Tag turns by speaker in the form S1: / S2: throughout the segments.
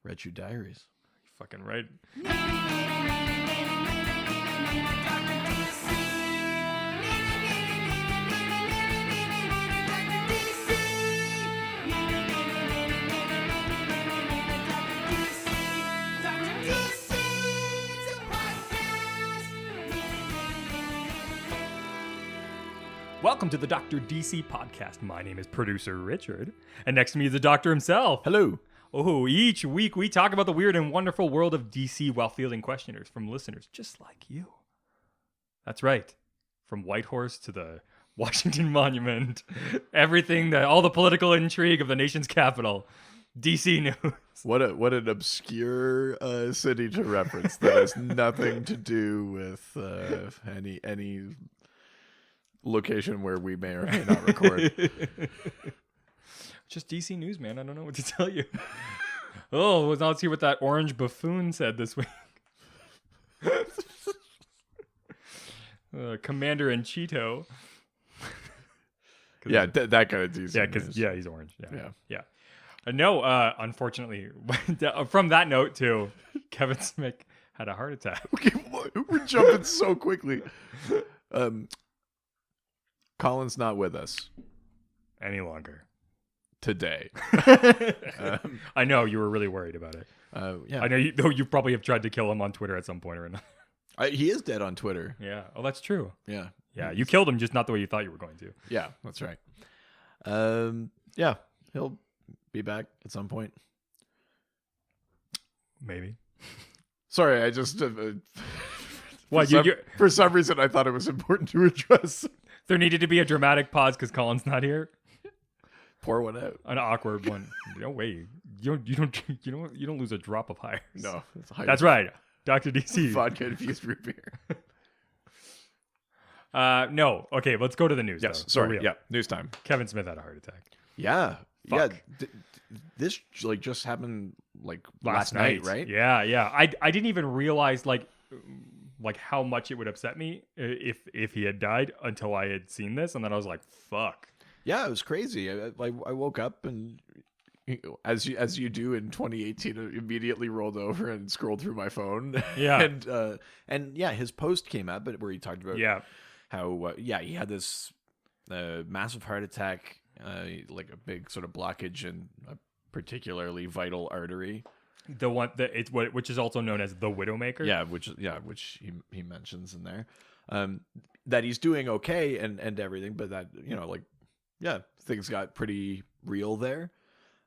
S1: Red Shoe Diaries.
S2: Fucking right. Welcome to the Dr. DC podcast. My name is producer Richard, and next to me is the doctor himself.
S1: Hello.
S2: Oh, each week we talk about the weird and wonderful world of DC while fielding questionnaires from listeners just like you. That's right. From Whitehorse to the Washington Monument, everything, all the political intrigue of the nation's capital, DC news.
S1: What an obscure city to reference that has nothing to do with any location where we may or may not record.
S2: Just DC news, man. I don't know what to tell you. Oh, well, let's see what that orange buffoon said this week. Commander in Cheeto.
S1: Yeah, that kind of DC.
S2: Yeah, because he's orange. Yeah. No, unfortunately, from that note too, Kevin Smith had a heart attack.
S1: Okay, we're jumping so quickly. Colin's not with us
S2: any longer
S1: today.
S2: I know you were really worried about it.
S1: Yeah,
S2: I know you probably have tried to kill him on Twitter at some point or another.
S1: He is dead on Twitter.
S2: Yeah. Oh, that's true.
S1: Yeah.
S2: You killed him, just not the way you thought you were going to.
S1: Yeah, that's right. Yeah, he'll be back at some point.
S2: Maybe.
S1: Sorry, I just
S2: what
S1: for some reason I thought it was important to address.
S2: There needed to be a dramatic pause because Colin's not here.
S1: Pour one out.
S2: An awkward one. No way. You don't lose a drop of hires.
S1: No,
S2: that's right. Dr. DC.
S1: Vodka infused root beer.
S2: No. Okay, let's go to the news.
S1: Yes.
S2: Though.
S1: Sorry. Yeah. News time.
S2: Kevin Smith had a heart attack.
S1: Yeah.
S2: Fuck.
S1: Yeah. This just happened last night, right?
S2: Yeah. I didn't even realize like how much it would upset me if he had died until I had seen this, and then I was like, fuck. Yeah,
S1: it was crazy. I woke up and, as you do in 2018, I immediately rolled over and scrolled through my phone.
S2: Yeah,
S1: and yeah, his post came up, where he talked about how he had this massive heart attack, like a big sort of blockage in a particularly vital artery.
S2: The one which is also known as the Widowmaker.
S1: Yeah, which he mentions in there. That he's doing okay and everything, but that things got pretty real there.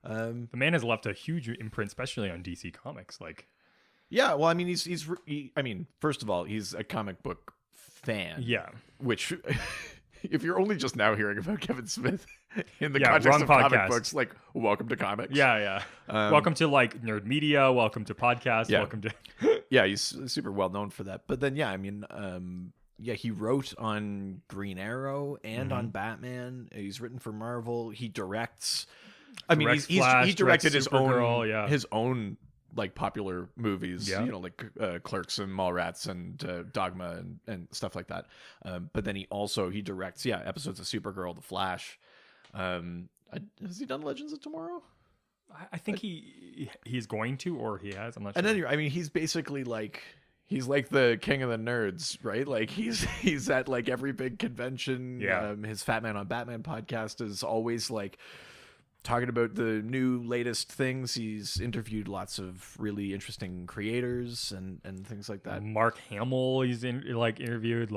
S2: The man has left a huge imprint, especially on DC Comics.
S1: Yeah, well, I mean, first of all, he's a comic book fan.
S2: Yeah,
S1: which, if you're only just now hearing about Kevin Smith in the context of comic books, welcome to comics.
S2: Yeah. Welcome to Nerd Media. Welcome to podcasts.
S1: Yeah.
S2: Welcome to.
S1: Yeah, he's super well known for that. But then, he wrote on Green Arrow and on Batman. He's written for Marvel. He directs. He directed his own popular movies, Clerks and Mallrats and Dogma and stuff like that. But then he directs episodes of Supergirl, The Flash. Has he done Legends of Tomorrow?
S2: I think he's going to, or he has. I'm not sure.
S1: And then he's basically he's like the king of the nerds, right? He's at every big convention.
S2: Yeah.
S1: His Fat Man on Batman podcast is always talking about the new latest things. He's interviewed lots of really interesting creators and things like that.
S2: Mark Hamill, he's interviewed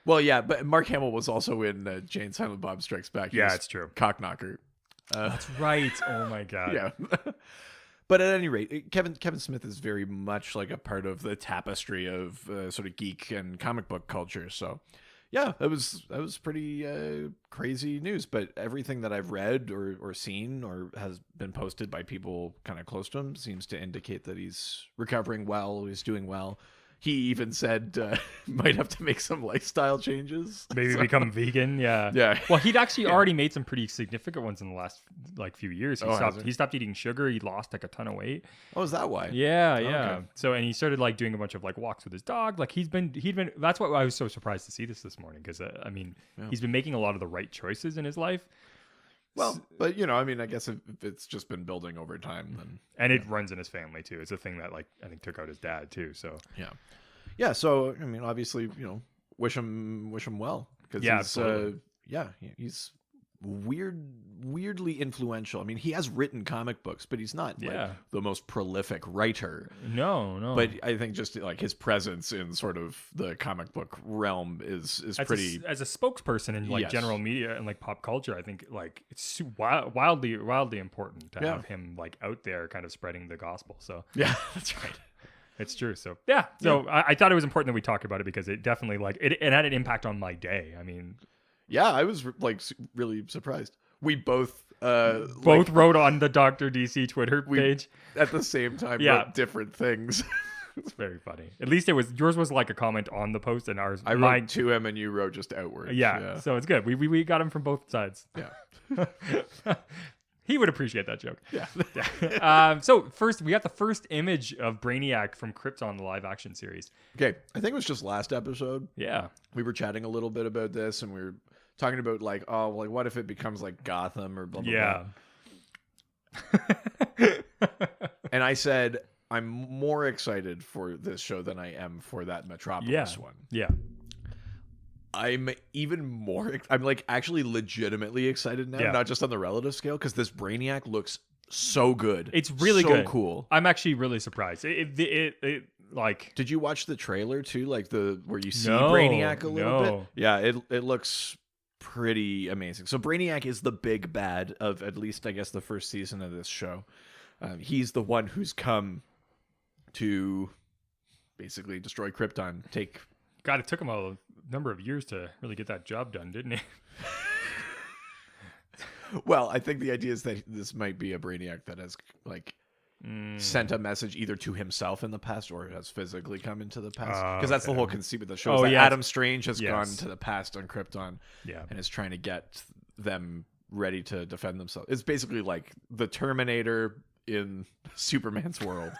S1: Well, yeah, but Mark Hamill was also in Jane Silent Bob Strikes Back.
S2: It's true.
S1: Cockknocker.
S2: That's right. Oh my god.
S1: Yeah. But at any rate, Kevin Smith is very much a part of the tapestry of sort of geek and comic book culture. So, yeah, that was pretty crazy news. But everything that I've read or seen or has been posted by people kind of close to him seems to indicate that he's recovering well. He's doing well. He even said might have to make some lifestyle changes.
S2: Maybe become vegan. Yeah.
S1: Yeah.
S2: Well, he'd actually already made some pretty significant ones in the last few years. He
S1: He
S2: stopped eating sugar. He lost a ton of weight.
S1: Oh, is that why?
S2: Yeah.
S1: Okay.
S2: So, and he started doing a bunch of walks with his dog. He'd been. That's why I was so surprised to see this morning because he's been making a lot of the right choices in his life.
S1: Well, but you know, I mean, I guess if it's just been building over time, then
S2: and it runs in his family too. It's a thing that like I think took out his dad too. So
S1: yeah. So I mean, obviously, you know, wish him well because he's weirdly influential. I mean, he has written comic books, but he's not like the most prolific writer.
S2: No.
S1: But I think just like his presence in sort of the comic book realm is pretty.
S2: As a spokesperson in like general media and like pop culture, I think like it's wildly important to have him like out there kind of spreading the gospel. So
S1: yeah, that's right.
S2: It's true. So So I thought it was important that we talk about it because it definitely like it had an impact on my day. I mean.
S1: Yeah, I was like really surprised. We both
S2: wrote on the Dr. DC Twitter page
S1: at the same time. Wrote different things.
S2: It's very funny. At least yours was like a comment on the post, and ours.
S1: I wrote to him, and you wrote just outward.
S2: Yeah, so it's good. We got him from both sides.
S1: Yeah.
S2: He would appreciate that joke.
S1: Yeah.
S2: So first, we got the first image of Brainiac from Krypton, the live-action series.
S1: Okay, I think it was just last episode.
S2: Yeah,
S1: we were chatting a little bit about this, and we were talking about like, what if it becomes like Gotham or blah blah blah. And I said I'm more excited for this show than I am for that Metropolis one.
S2: Yeah.
S1: I'm even more. I'm like actually legitimately excited now, not just on the relative scale, because this Brainiac looks so good.
S2: It's really
S1: so
S2: good.
S1: Cool.
S2: I'm actually really surprised. It like.
S1: Did you watch the trailer too? Like where you see Brainiac a little bit? Yeah, it looks pretty amazing. So Brainiac is the big bad of at least I guess the first season of this show. He's the one who's come to basically destroy Krypton.
S2: God, it took him a number of years to really get that job done, didn't it?
S1: Well, I think the idea is that this might be a Brainiac that has like sent a message either to himself in the past or has physically come into the past. Because that's the whole conceit of the show. Adam Strange has gone to the past on Krypton and is trying to get them ready to defend themselves. It's basically like the Terminator in Superman's world.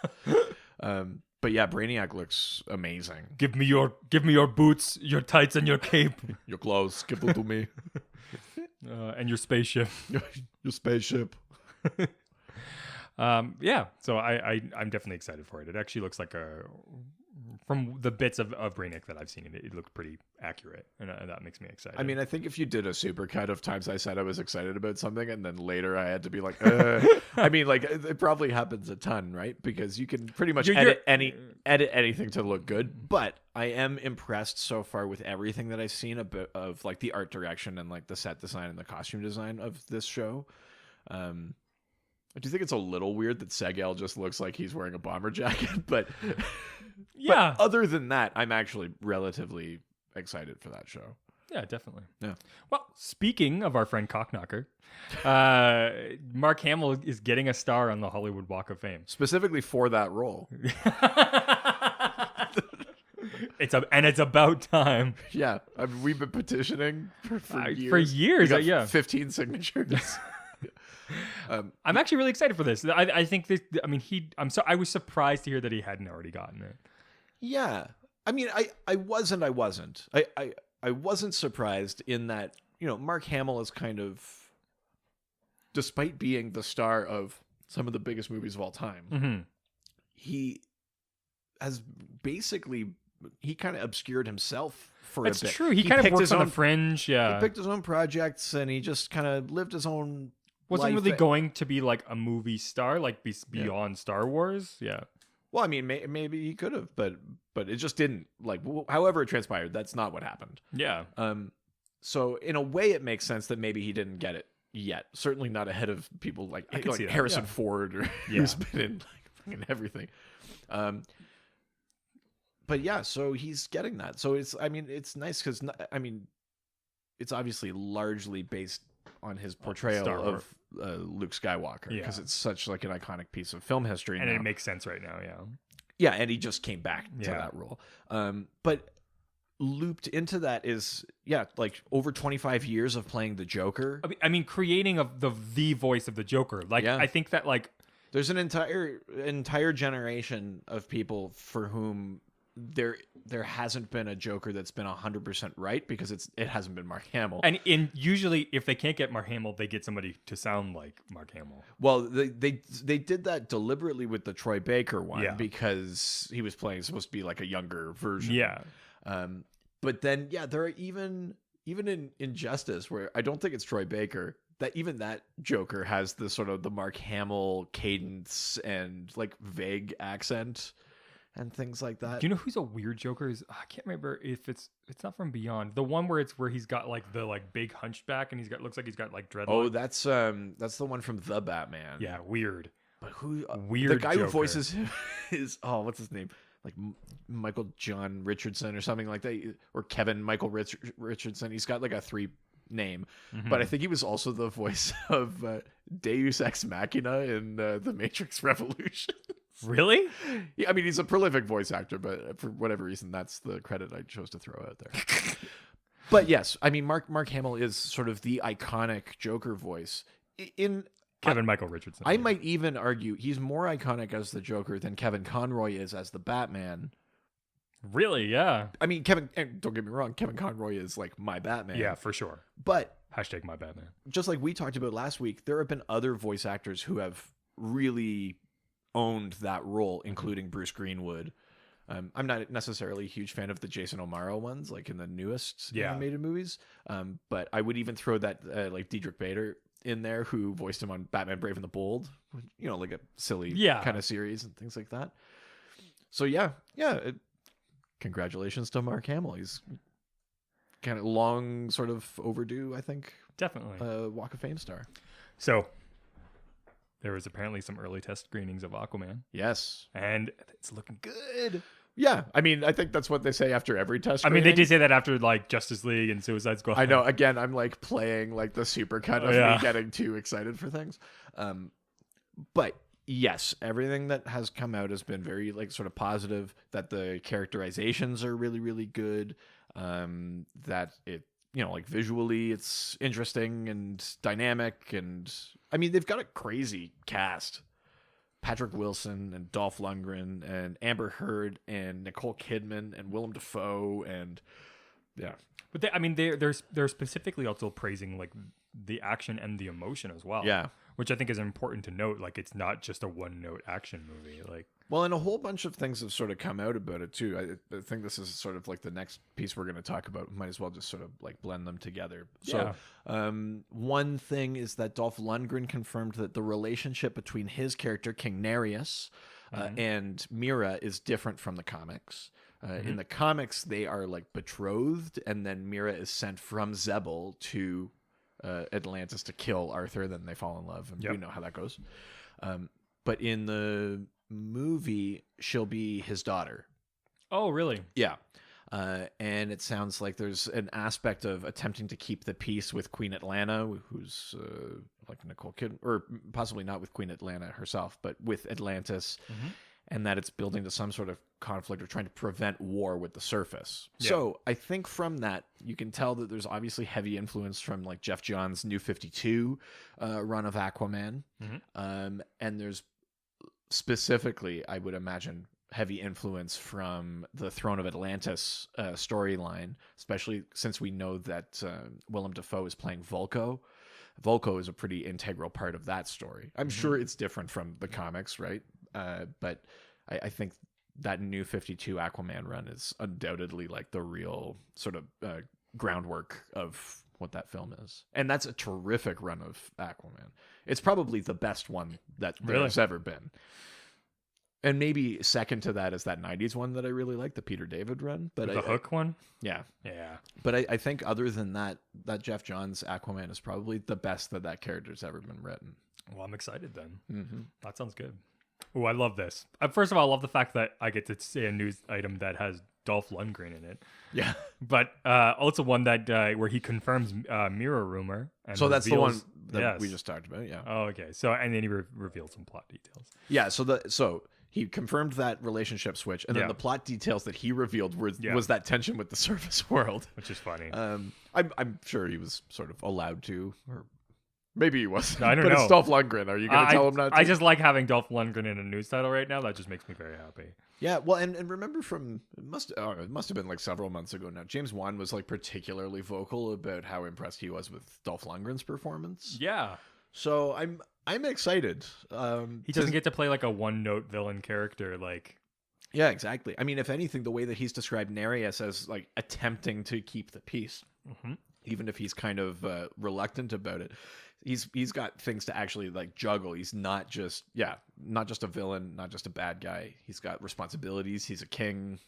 S1: But yeah, Brainiac looks amazing.
S2: Give me your boots, your tights, and your cape.
S1: Your clothes, give them to me.
S2: And your spaceship.
S1: Your spaceship.
S2: Yeah, so I'm definitely excited for it. It actually looks like from the bits of Brainiac that I've seen, it looked pretty accurate, and that makes me excited.
S1: I mean, I think if you did a supercut of times I said I was excited about something, and then later I had to be like, I mean, like it probably happens a ton, right? Because you can pretty much edit anything to look good. But I am impressed so far with everything that I've seen of like the art direction and like the set design and the costume design of this show. I do think it's a little weird that Segel just looks like he's wearing a bomber jacket, but but other than that, I'm actually relatively excited for that show.
S2: Yeah, definitely.
S1: Yeah.
S2: Well, speaking of our friend Cockknocker, Mark Hamill is getting a star on the Hollywood Walk of Fame.
S1: Specifically for that role.
S2: It's about time.
S1: Yeah. I mean, we've been petitioning for years.
S2: For years,
S1: we got 15 signatures.
S2: I'm actually really excited for this. I think this. I mean, I was surprised to hear that he hadn't already gotten it.
S1: Yeah, I mean, I wasn't. I wasn't surprised in that, you know, Mark Hamill is kind of, despite being the star of some of the biggest movies of all time, he has basically kind of obscured himself for a bit.
S2: That's true. He kind of works on the fringe. Yeah,
S1: he picked his own projects and he just kind of lived his own.
S2: Wasn't really going to be like a movie star, like beyond Star Wars. Yeah.
S1: Well, I mean, maybe he could have, but it just didn't. Like, however it transpired, that's not what happened.
S2: Yeah.
S1: So in a way, it makes sense that maybe he didn't get it yet. Certainly not ahead of people like Harrison Ford, or who's been in everything. But yeah, so he's getting that. So it's nice because it's obviously largely based on his portrayal of Luke Skywalker, because it's such like an iconic piece of film history,
S2: and it makes sense right now.
S1: And he just came back to that role. But looped into that is like over 25 years of playing the Joker.
S2: I mean, creating of the voice of the Joker. Like, I think that like
S1: there's an entire generation of people for whom there hasn't been a Joker that's been 100% right, because it hasn't been Mark Hamill.
S2: And usually, if they can't get Mark Hamill, they get somebody to sound like Mark Hamill.
S1: Well, they did that deliberately with the Troy Baker one,
S2: Yeah.
S1: because he was supposed to be like a younger version.
S2: Yeah.
S1: But then, there are even in Injustice, where I don't think it's Troy Baker, that even that Joker has the sort of the Mark Hamill cadence and like vague accent and things like that.
S2: Do you know who's a weird Joker? I can't remember if it's not from Beyond. The one where he's got like the like big hunchback and looks like he's got like dreadlocks.
S1: Oh, that's the one from The Batman.
S2: Yeah, weird.
S1: But who
S2: weird
S1: the guy
S2: Joker.
S1: who voices him is what's his name? Like Michael John Richardson or something like that, or Kevin Michael Richardson. He's got like a 3 name, but I think he was also the voice of Deus Ex Machina in The Matrix Revolution.
S2: Really?
S1: Yeah, I mean, he's a prolific voice actor, but for whatever reason, that's the credit I chose to throw out there. But yes, I mean, Mark Hamill is sort of the iconic Joker voice.
S2: Michael Richardson.
S1: I might even argue he's more iconic as the Joker than Kevin Conroy is as the Batman.
S2: Really? Yeah.
S1: I mean, and don't get me wrong, Kevin Conroy is like my Batman.
S2: Yeah, for sure.
S1: But
S2: #my Batman.
S1: Just like we talked about last week, there have been other voice actors who have really owned that role, including Bruce Greenwood. I'm not necessarily a huge fan of the Jason O'Mara ones, like in the newest animated movies. But I would even throw that like Diedrich Bader in there, who voiced him on Batman Brave and the Bold, like a silly kind of series and things like that. So congratulations to Mark Hamill. He's kind of long, sort of overdue, I think.
S2: Definitely.
S1: Walk of Fame star.
S2: So there was apparently some early test screenings of Aquaman.
S1: Yes.
S2: And it's looking good.
S1: Yeah. I mean, I think that's what they say after every test screening.
S2: I mean, they did say that after like Justice League and Suicide Squad.
S1: I know. Again, I'm like playing like the supercut of me getting too excited for things. But yes, everything that has come out has been very like sort of positive, that the characterizations are really, really good. That it, like visually it's interesting and dynamic. And I mean, they've got a crazy cast. Patrick Wilson and Dolph Lundgren and Amber Heard and Nicole Kidman and Willem Dafoe and
S2: But they're specifically also praising like the action and the emotion as well.
S1: Yeah.
S2: Which I think is important to note. Like, it's not just a one-note action movie. Like,
S1: well, and a whole bunch of things have sort of come out about it too. I think this is sort of like the next piece we're going to talk about. Might as well just sort of like blend them together. So, one thing is that Dolph Lundgren confirmed that the relationship between his character King Nereus and Mira is different from the comics. In the comics, they are like betrothed, and then Mira is sent from Zebul to Atlantis to kill Arthur. Then they fall in love, and we know how that goes. But in the movie, she'll be his daughter.
S2: Oh, really?
S1: Yeah. And it sounds like there's an aspect of attempting to keep the peace with Queen Atlanta, who's like Nicole Kidman, or possibly not with Queen Atlanta herself, but with Atlantis, and that it's building to some sort of conflict or trying to prevent war with the surface. Yeah. So I think from that, you can tell that there's obviously heavy influence from like Jeff Johns' New 52 run of Aquaman. And there's specifically, I would imagine, heavy influence from the Throne of Atlantis storyline, especially since we know that Willem Dafoe is playing Vulko. Vulko is a pretty integral part of that story. I'm sure it's different from the comics, right? But I think that New 52 Aquaman run is undoubtedly like the real sort of groundwork of what that film is. And that's a terrific run of Aquaman. It's probably the best one that there's ever been. And maybe second to that is that 90s one that I really like, the Peter David run. But
S2: the Hook one?
S1: Yeah.
S2: Yeah.
S1: But I think other than that, that Jeff Johns Aquaman is probably the best that character's ever been written.
S2: Well, I'm excited then. That sounds good. Oh, I love this. First of all, I love the fact that I get to say a news item that has Dolph Lundgren in it.
S1: Yeah.
S2: But also one that where he confirms mirror rumor. And
S1: so that's the one that we just talked about, yeah.
S2: Oh, okay. So, and then he revealed some plot details.
S1: Yeah, so he confirmed that relationship switch, and then the plot details that he revealed was that tension with the surface world.
S2: Which is funny.
S1: I'm sure he was sort of allowed to, or Maybe he wasn't.
S2: I don't
S1: but
S2: know.
S1: It's Dolph Lundgren. Are you going to tell him not to?
S2: I just like having Dolph Lundgren in a news title right now. That just makes me very happy.
S1: Yeah, well, and remember it must have been like several months ago now. James Wan was like particularly vocal about how impressed he was with Dolph Lundgren's performance.
S2: Yeah.
S1: So I'm excited.
S2: He doesn't get to play like a one-note villain character like.
S1: Yeah, exactly. I mean, if anything, the way that he's described Nereus as like attempting to keep the peace, even if he's kind of reluctant about it, he's got things to actually like juggle. He's not just a villain, not just a bad guy. He's got responsibilities. He's a king.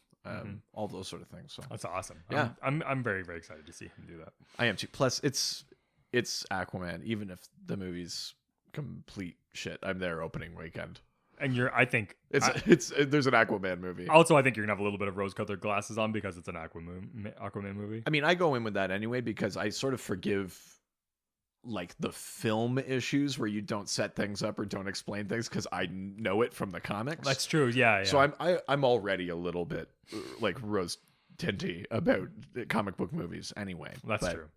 S1: All those sort of things. So
S2: that's awesome.
S1: Yeah,
S2: I'm very, very excited to see him do that.
S1: I am too. Plus, it's Aquaman. Even if the movie's complete shit, I'm there opening weekend.
S2: And there's an
S1: Aquaman movie.
S2: Also, I think you're gonna have a little bit of rose-colored glasses on because it's an Aquaman movie.
S1: I mean, I go in with that anyway because I sort of forgive like the film issues where you don't set things up or don't explain things because I know it from the comics.
S2: That's true. Yeah.
S1: So I'm already a little bit like rose tinty about comic book movies anyway.
S2: That's true.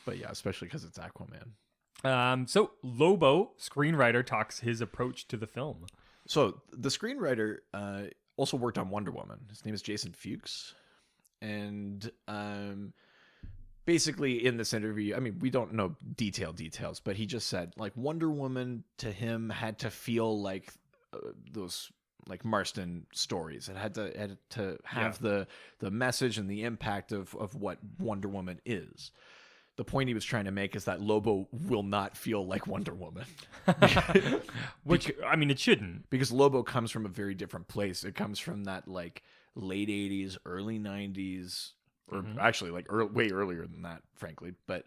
S1: But yeah, especially because it's Aquaman.
S2: So Lobo, screenwriter, talks his approach to the film.
S1: So the screenwriter also worked on Wonder Woman. His name is Jason Fuchs. And basically in this interview, I mean, we don't know details, but he just said like Wonder Woman to him had to feel like those like Marston stories. It had to have the message and the impact of what Wonder Woman is. The point he was trying to make is that Lobo will not feel like Wonder Woman.
S2: Which, I mean, it shouldn't.
S1: Because Lobo comes from a very different place. It comes from that, like, late 80s, early 90s, or actually, like, way earlier than that, frankly. But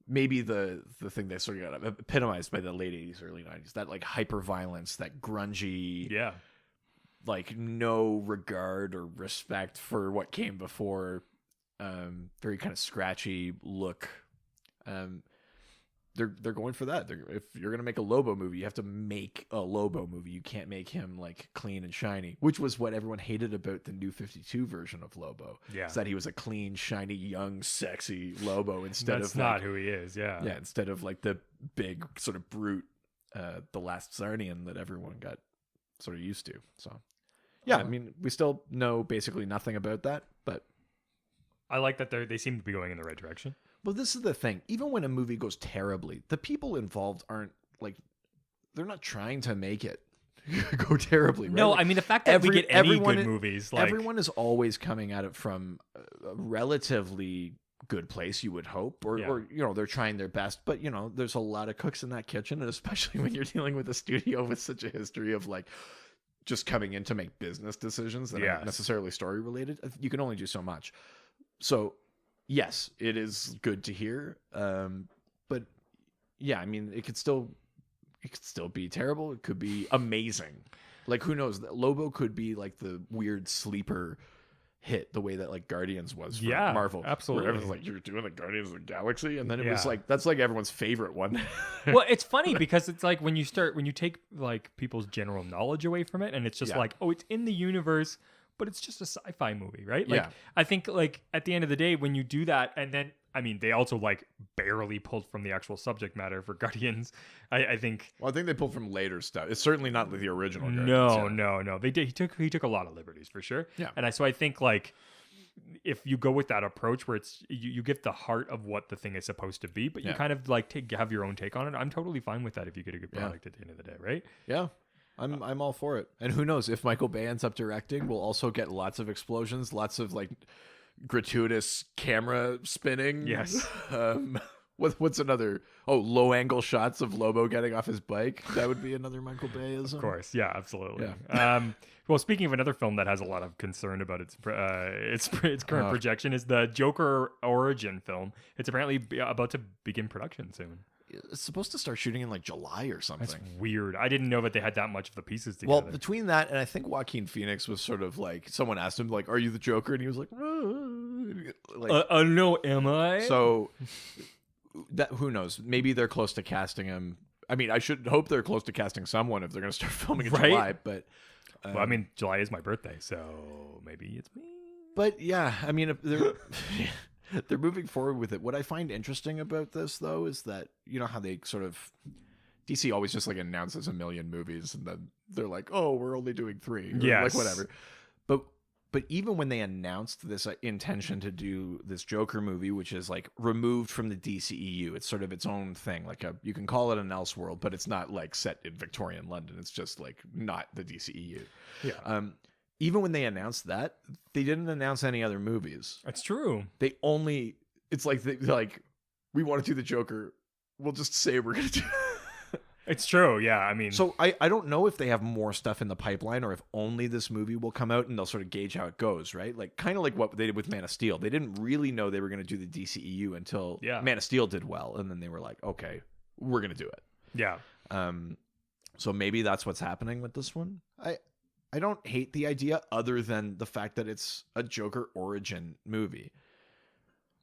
S1: maybe the thing that sort of got epitomized by the late 80s, early 90s, that, like, hyper-violence, that grungy, like, no regard or respect for what came before, very kind of scratchy look. They're going for that. If you're gonna make a Lobo movie, you have to make a Lobo movie. You can't make him like clean and shiny, which was what everyone hated about the New 52 version of Lobo.
S2: Yeah,
S1: is that he was a clean, shiny, young, sexy Lobo instead
S2: That's
S1: of
S2: not
S1: like,
S2: who he is. Yeah,
S1: instead of like the big sort of brute, the last Zarnian that everyone got sort of used to. So yeah, I mean, we still know basically nothing about that, but
S2: I like that they seem to be going in the right direction.
S1: Well, this is the thing. Even when a movie goes terribly, the people involved aren't like, they're not trying to make it go terribly. Right?
S2: No, I mean, the fact that we get any good movies, like
S1: everyone is always coming at it from a relatively good place, you would hope, or you know, they're trying their best. But you know, there's a lot of cooks in that kitchen, and especially when you're dealing with a studio with such a history of like just coming in to make business decisions that aren't necessarily story related, you can only do so much. So, yes, it is good to hear. But yeah, I mean, it could still be terrible. It could be amazing. Like, who knows? Lobo could be like the weird sleeper hit, the way that like Guardians was for Marvel.
S2: Absolutely.
S1: Where everyone's like, you're doing the Guardians of the Galaxy, and then it was like, that's like everyone's favorite one.
S2: Well, it's funny because it's like when you take like people's general knowledge away from it, and it's just like, oh, it's in the universe, but it's just a sci-fi movie, right? Like, I think like at the end of the day, when you do that, and then I mean, they also like barely pulled from the actual subject matter for Guardians. I think.
S1: Well, I think they pulled from later stuff. It's certainly not the original Guardians.
S2: No. They did. He took a lot of liberties for sure.
S1: Yeah.
S2: And so I think like if you go with that approach where it's you get the heart of what the thing is supposed to be, but you kind of like have your own take on it. I'm totally fine with that if you get a good product at the end of the day, right?
S1: Yeah. I'm all for it. And who knows, if Michael Bay ends up directing, we'll also get lots of explosions, lots of like gratuitous camera spinning.
S2: Yes.
S1: What's another? Oh, low angle shots of Lobo getting off his bike. That would be another Michael Bayism.
S2: Of course, yeah, absolutely.
S1: Yeah.
S2: Well, speaking of another film that has a lot of concern about its current projection, is the Joker origin film. It's apparently about to begin production soon.
S1: It's supposed to start shooting in like July or something.
S2: That's weird. I didn't know that they had that much of the pieces together.
S1: Well, between that and I think Joaquin Phoenix was sort of like, someone asked him like, "Are you the Joker?" And he was like,
S2: "No, am I?"
S1: So that, who knows? Maybe they're close to casting him. I mean, I should hope they're close to casting someone if they're going to start filming in July. But
S2: well, I mean, July is my birthday, so maybe it's me.
S1: But yeah, I mean, they're moving forward with it. What I find interesting about this, though, is that you know how they sort of DC always just like announces a million movies and then they're like, oh, we're only doing 3, or
S2: Yes.
S1: like whatever. But even when they announced this intention to do this Joker movie, which is like removed from the DCEU, it's sort of its own thing. Like you can call it an Elseworld, but it's not like set in Victorian London. It's just like not the DCEU.
S2: Yeah.
S1: Even when they announced that, they didn't announce any other movies.
S2: That's true.
S1: They only, it's like, they're like, we want to do the Joker. We'll just say we're going to do
S2: It's true. Yeah. I mean,
S1: So I don't know if they have more stuff in the pipeline or if only this movie will come out and they'll sort of gauge how it goes, right? Like kind of like what they did with Man of Steel. They didn't really know they were going to do the DCEU until Man of Steel did well. And then they were like, okay, we're going to do it.
S2: Yeah.
S1: So maybe that's what's happening with this one. I don't hate the idea other than the fact that it's a Joker origin movie.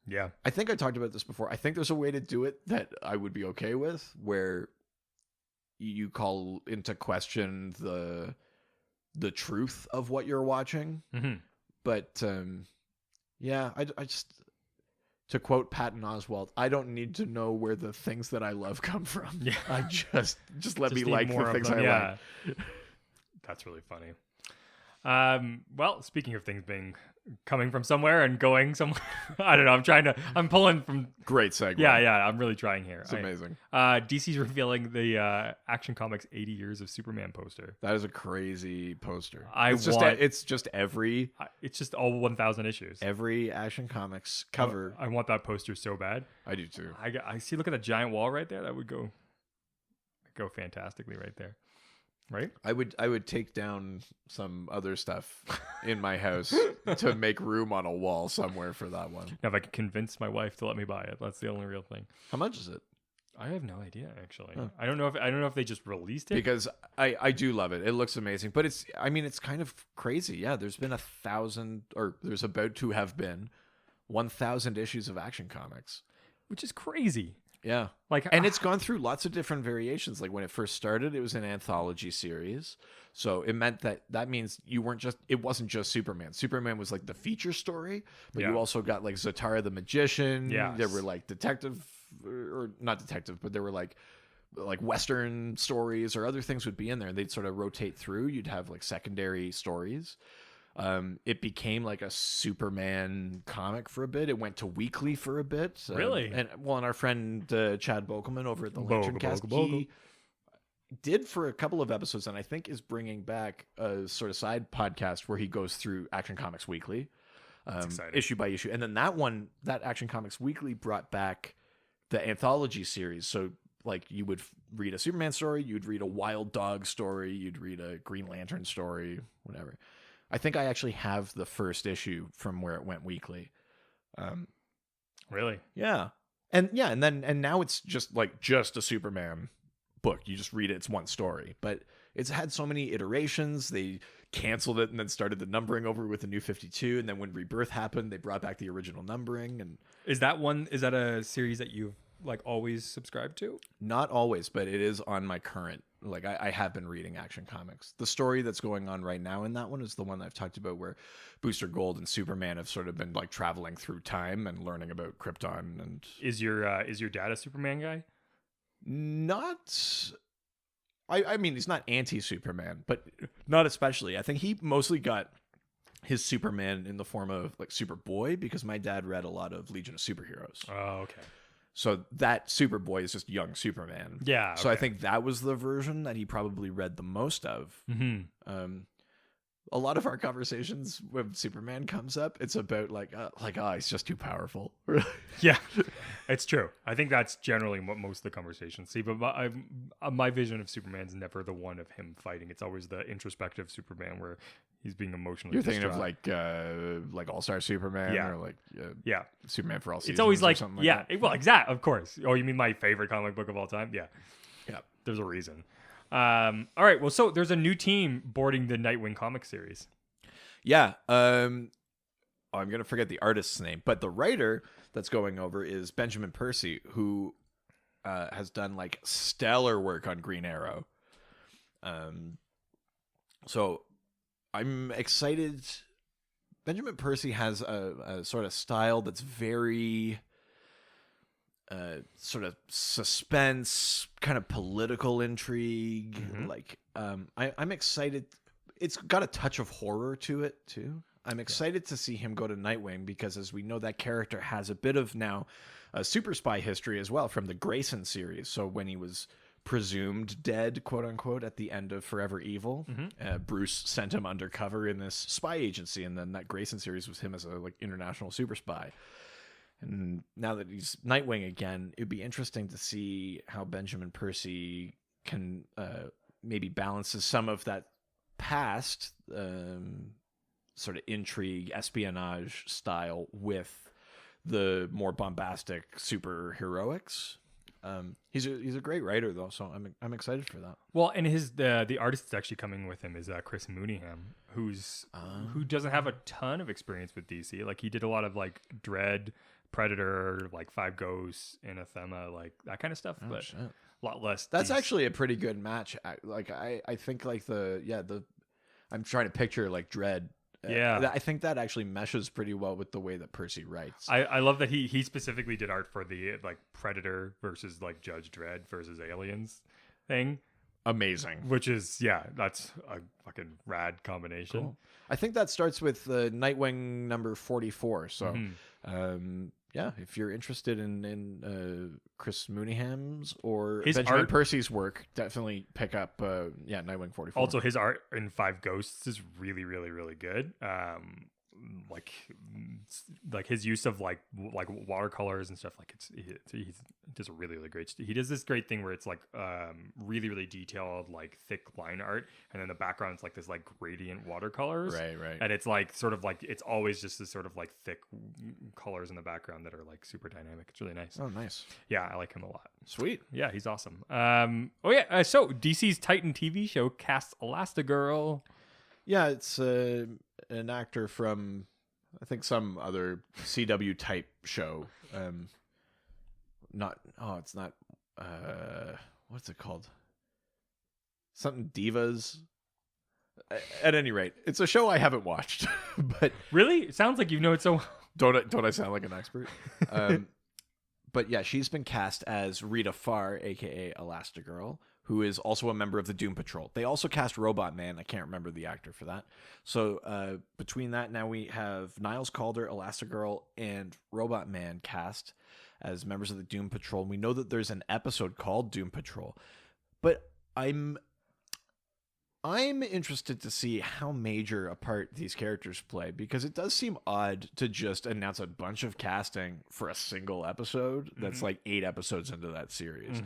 S2: Yeah.
S1: I think I talked about this before. I think there's a way to do it that I would be okay with where you call into question the truth of what you're watching.
S2: Mm-hmm.
S1: But yeah, I just, to quote Patton Oswalt, I don't need to know where the things that I love come from.
S2: Yeah.
S1: I just let me
S2: need
S1: like
S2: more
S1: the
S2: of
S1: things
S2: them.
S1: I like.
S2: That's really funny. Well, speaking of things coming from somewhere and going somewhere, I don't know. I'm pulling from.
S1: Great segue.
S2: Yeah. I'm really trying here.
S1: It's amazing.
S2: DC's revealing the Action Comics 80 Years of Superman poster.
S1: That is a crazy poster.
S2: It's
S1: just all
S2: 1,000 issues.
S1: Every Action Comics cover.
S2: I want that poster so bad.
S1: I do too.
S2: I see. Look at the giant wall right there. That would go fantastically right there. Right?
S1: I would take down some other stuff in my house to make room on a wall somewhere for that one.
S2: Now, if I could convince my wife to let me buy it, that's the only real thing.
S1: How much is it?
S2: I have no idea, actually.
S1: Huh.
S2: I don't know if they just released it.
S1: Because I do love it. It looks amazing, but it's kind of crazy. Yeah, there's been there's about to have been 1,000 issues of Action Comics,
S2: which is crazy.
S1: Yeah. And it's gone through lots of different variations. Like when it first started, it was an anthology series. So it meant that means it wasn't just Superman. Superman was like the feature story, but you also got like Zatara the Magician.
S2: Yes.
S1: There were like or not detective, but there were like Western stories or other things would be in there. And they'd sort of rotate through. You'd have like secondary stories. It became like a Superman comic for a bit. It went to weekly for a bit.
S2: Really?
S1: And our friend Chad Bokelman over at the Lantern Cast, he did for a couple of episodes, and I think is bringing back a sort of side podcast where he goes through Action Comics Weekly, issue by issue. And then that Action Comics Weekly brought back the anthology series. So like you would read a Superman story, you'd read a Wild Dog story, you'd read a Green Lantern story, whatever. I think I actually have the first issue from where it went weekly.
S2: Really?
S1: Yeah. And now it's just a Superman book. You just read it. It's one story, but it's had so many iterations. They canceled it and then started the numbering over with the New 52. And then when Rebirth happened, they brought back the original numbering. And
S2: is that a series that you've like always subscribed to?
S1: Not always, but it is on my current. Like I have been reading Action Comics. The story that's going on right now in that one is the one I've talked about where Booster Gold and Superman have sort of been like traveling through time and learning about Krypton. And
S2: is your dad a Superman guy?
S1: Not. I mean, he's not anti-Superman, but not especially. I think he mostly got his Superman in the form of like Superboy because my dad read a lot of Legion of Superheroes.
S2: Oh, okay.
S1: So that Superboy is just young Superman.
S2: Yeah.
S1: Okay. So I think that was the version that he probably read the most of.
S2: Mm-hmm.
S1: A lot of our conversations when Superman comes up, it's about he's just too powerful.
S2: Yeah, it's true. I think that's generally what most of the conversations see. But my vision of Superman's never the one of him fighting. It's always the introspective Superman where he's being emotionally
S1: You're thinking
S2: distraught.
S1: of like All-Star Superman or Superman for All Seasons.
S2: It's always like
S1: something like that.
S2: Well, exactly. Of course. Oh, you mean my favorite comic book of all time? Yeah. There's a reason. All right. Well, so there's a new team boarding the Nightwing comic series.
S1: Yeah. I'm going to forget the artist's name, but the writer that's going over is Benjamin Percy, who has done like stellar work on Green Arrow. So I'm excited. Benjamin Percy has a sort of style that's very sort of suspense, kind of political intrigue. Like, I'm excited. It's got a touch of horror to it too. I'm excited to see him go to Nightwing because, as we know, that character has a bit of now a super spy history as well from the Grayson series. So when he was presumed dead, quote unquote, at the end of Forever Evil, Bruce sent him undercover in this spy agency, and then that Grayson series was him as a like international super spy. And now that he's Nightwing again, it'd be interesting to see how Benjamin Percy can maybe balances some of that past sort of intrigue, espionage style with the more bombastic super heroics. He's a great writer though, so I'm excited for that.
S2: Well, and his the artist that's actually coming with him is Chris Mooneyham, who doesn't have a ton of experience with DC. Like he did a lot of like Dread, Predator, like Five Ghosts, Anathema, like that kind of stuff, but
S1: shit.
S2: a lot less.
S1: That's actually a pretty good match. Like I think like I'm trying to picture like Dread. I think that actually meshes pretty well with the way that Percy writes.
S2: I love that he specifically did art for the like Predator versus like Judge Dredd versus Aliens thing.
S1: Amazing.
S2: Which is that's a fucking rad combination.
S1: Cool. I think that starts with Nightwing number 44. So if you're interested in Chris Mooneyham's or Benjamin Percy's work, definitely pick up Nightwing 44.
S2: Also, his art in Five Ghosts is really, really, really good. Like his use of like watercolors and stuff, like he does a really, really great. He does this great thing where it's like really, really detailed, like thick line art, and then the background's like this like gradient watercolors,
S1: right,
S2: and it's like sort of like it's always just this sort of like thick colors in the background that are like super dynamic. It's really nice.
S1: Oh, nice.
S2: Yeah, I like him a lot.
S1: Sweet.
S2: Yeah, he's awesome. So DC's Titan TV show casts Elastigirl.
S1: Yeah, it's an actor from, I think, some other CW type show. It's not. What's it called? Something Divas. At any rate, it's a show I haven't watched. But
S2: really, it sounds like you know it so.
S1: Don't I sound like an expert? But yeah, she's been cast as Rita Farr, aka Elastigirl, who is also a member of the Doom Patrol. They also cast Robot Man. I can't remember the actor for that. So between that, now we have Niles Calder, Elastigirl, and Robot Man cast as members of the Doom Patrol. We know that there's an episode called Doom Patrol, but I'm interested to see how major a part these characters play, because it does seem odd to just announce a bunch of casting for a single episode that's like 8 episodes into that series.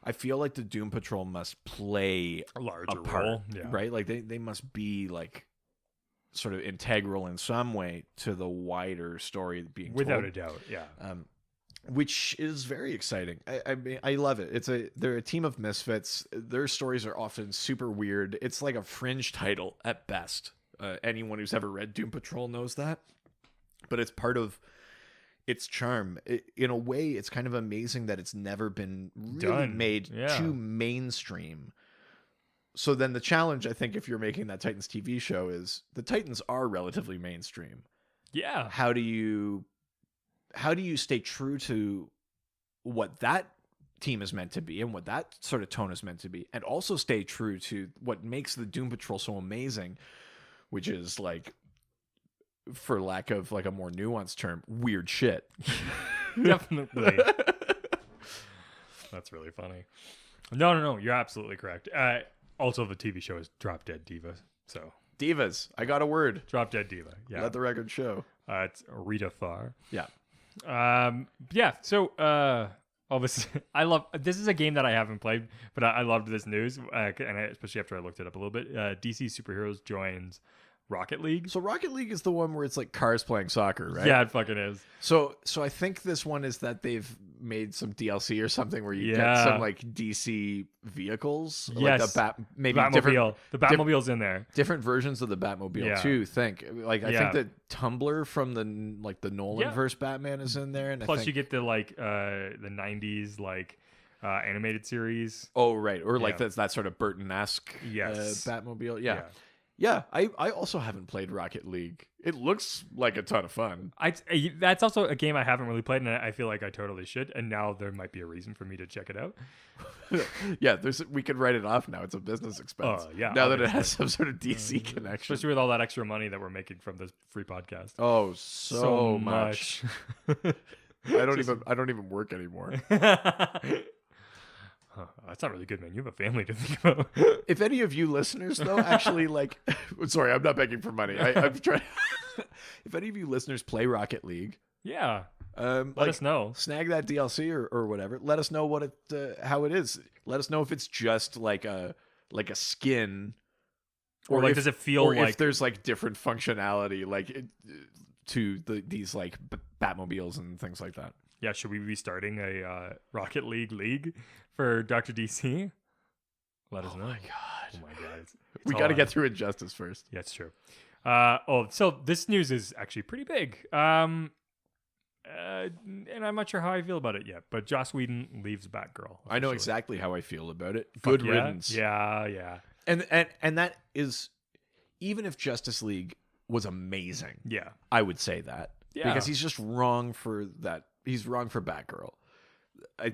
S1: I feel like the Doom Patrol must play
S2: a larger
S1: part,
S2: role,
S1: right? Like they must be like sort of integral in some way to the wider story being
S2: without
S1: told.
S2: a doubt, yeah.
S1: Which is very exciting. I mean, I love it. They're a team of misfits. Their stories are often super weird. It's like a fringe title at best. Anyone who's ever read Doom Patrol knows that. But it's part of its charm. In a way, it's kind of amazing that it's never been really made too mainstream. So then the challenge, I think, if you're making that Titans TV show, is the Titans are relatively mainstream.
S2: Yeah.
S1: How do you stay true to what that team is meant to be and what that sort of tone is meant to be, and also stay true to what makes the Doom Patrol so amazing, which is, like, for lack of like a more nuanced term, weird shit.
S2: Definitely. That's really funny. No, you're absolutely correct. Also, the TV show is Drop Dead Diva. So
S1: Divas, I got a word.
S2: Drop Dead Diva. Yeah.
S1: Let the record show.
S2: It's Rita Farr.
S1: Yeah.
S2: So this is a game that I haven't played, but I loved this news, and especially after I looked it up a little bit. DC Superheroes joins Rocket League.
S1: So Rocket League is the one where it's like cars playing soccer, right?
S2: Yeah, it fucking is.
S1: So I think this one is that they've made some DLC or something where you get some like DC vehicles.
S2: Yes.
S1: Like the
S2: Batmobile. The Batmobile's in there.
S1: Different versions of the Batmobile too. I think the Tumbler from the Nolanverse Batman is in there, and
S2: plus you get the like the 90s like animated series.
S1: Oh right, or like that sort of Burton-esque Batmobile. Yeah. Yeah, I also haven't played Rocket League. It looks like a ton of fun.
S2: That's also a game I haven't really played, and I feel like I totally should. And now there might be a reason for me to check it out.
S1: Yeah, we could write it off now. It's a business expense.
S2: Yeah,
S1: now that it has some sort of DC connection.
S2: Especially with all that extra money that we're making from this free podcast.
S1: Oh, so much. I don't even work anymore.
S2: That's not really good, man. You have a family to think about.
S1: If any of you listeners, though, actually sorry, I'm not begging for money. I'm trying. If any of you listeners play Rocket League,
S2: yeah, let us know.
S1: Snag that DLC or whatever. Let us know what how it is. Let us know if it's just like a skin,
S2: or like does it feel like
S1: if there's like different functionality to these like Batmobiles and things like that.
S2: Yeah, should we be starting a Rocket League for Dr. DC? Let us know.
S1: My God.
S2: Oh my God.
S1: We got to get through Injustice first.
S2: Yeah, it's true. So this news is actually pretty big. And I'm not sure how I feel about it yet, but Joss Whedon leaves Batgirl.
S1: I know exactly how I feel about it. Good riddance.
S2: Yeah.
S1: And that is, even if Justice League was amazing,
S2: yeah,
S1: I would say that.
S2: Yeah.
S1: Because he's just wrong for that. He's wrong for Batgirl. I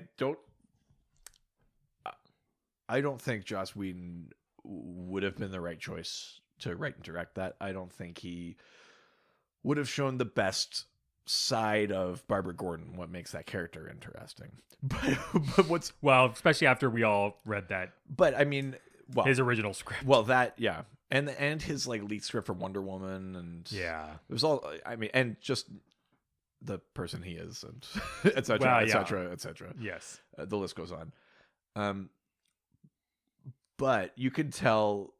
S1: don't think Joss Whedon would have been the right choice to write and direct that. I don't think he would have shown the best side of Barbara Gordon, what makes that character interesting. But
S2: especially after we all read that.
S1: But I mean,
S2: his original script.
S1: Well, that and his like lead script for Wonder Woman, and it was all. I mean, and just the person he is, and etc. etc.
S2: Yes,
S1: the list goes on. But you could tell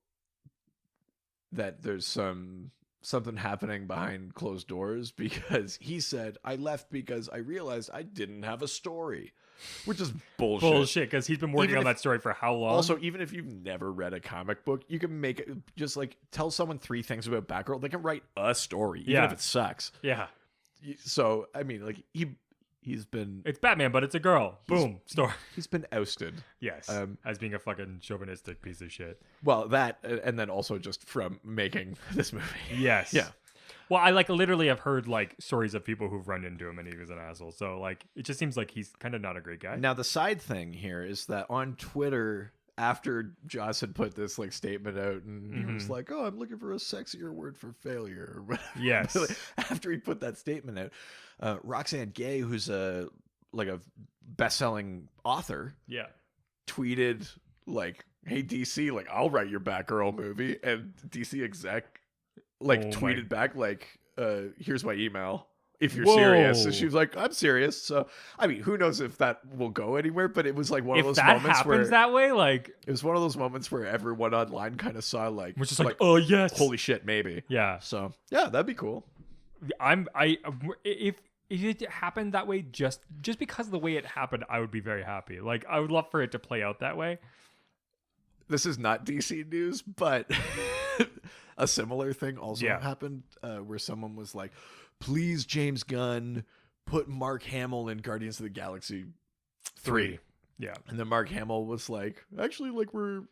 S1: that there's something happening behind closed doors, because he said, I left because I realized I didn't have a story, which is bullshit.
S2: Bullshit, because he's been working on that story for how long?
S1: Also, even if you've never read a comic book, you can make it, just like tell someone 3 things about Batgirl. They can write a story, even if it sucks.
S2: Yeah.
S1: So, I mean, like he's been...
S2: It's Batman, but it's a girl. Boom. Story.
S1: He's been ousted.
S2: Yes. As being a fucking chauvinistic piece of shit.
S1: Well, that, and then also just from making this movie.
S2: Yes.
S1: Yeah.
S2: Well, I literally have heard stories of people who've run into him and he was an asshole. So it just seems like he's kind of not a great guy.
S1: Now, the side thing here is that on Twitter, after Joss had put this statement out, and he was like, "Oh, I'm looking for a sexier word for failure," or whatever.
S2: Yes.
S1: After he put that statement out, Roxane Gay, who's a best-selling author, tweeted "Hey DC, I'll write your Batgirl movie," and DC exec tweeted back "Here's my email if you're serious." And she was like, "I'm serious." So I mean, who knows if that will go anywhere, but it was one of those moments where
S2: that way,
S1: it was one of those moments where everyone online kind of saw
S2: which is oh yes,
S1: holy shit, maybe.
S2: Yeah.
S1: So yeah, that'd be cool.
S2: If it happened that way, just because of the way it happened, I would be very happy. I would love for it to play out that way.
S1: This is not DC news, but a similar thing also happened where someone was like, "Please, James Gunn, put Mark Hamill in Guardians of the Galaxy 3."
S2: Yeah.
S1: And then Mark Hamill was like, "Actually,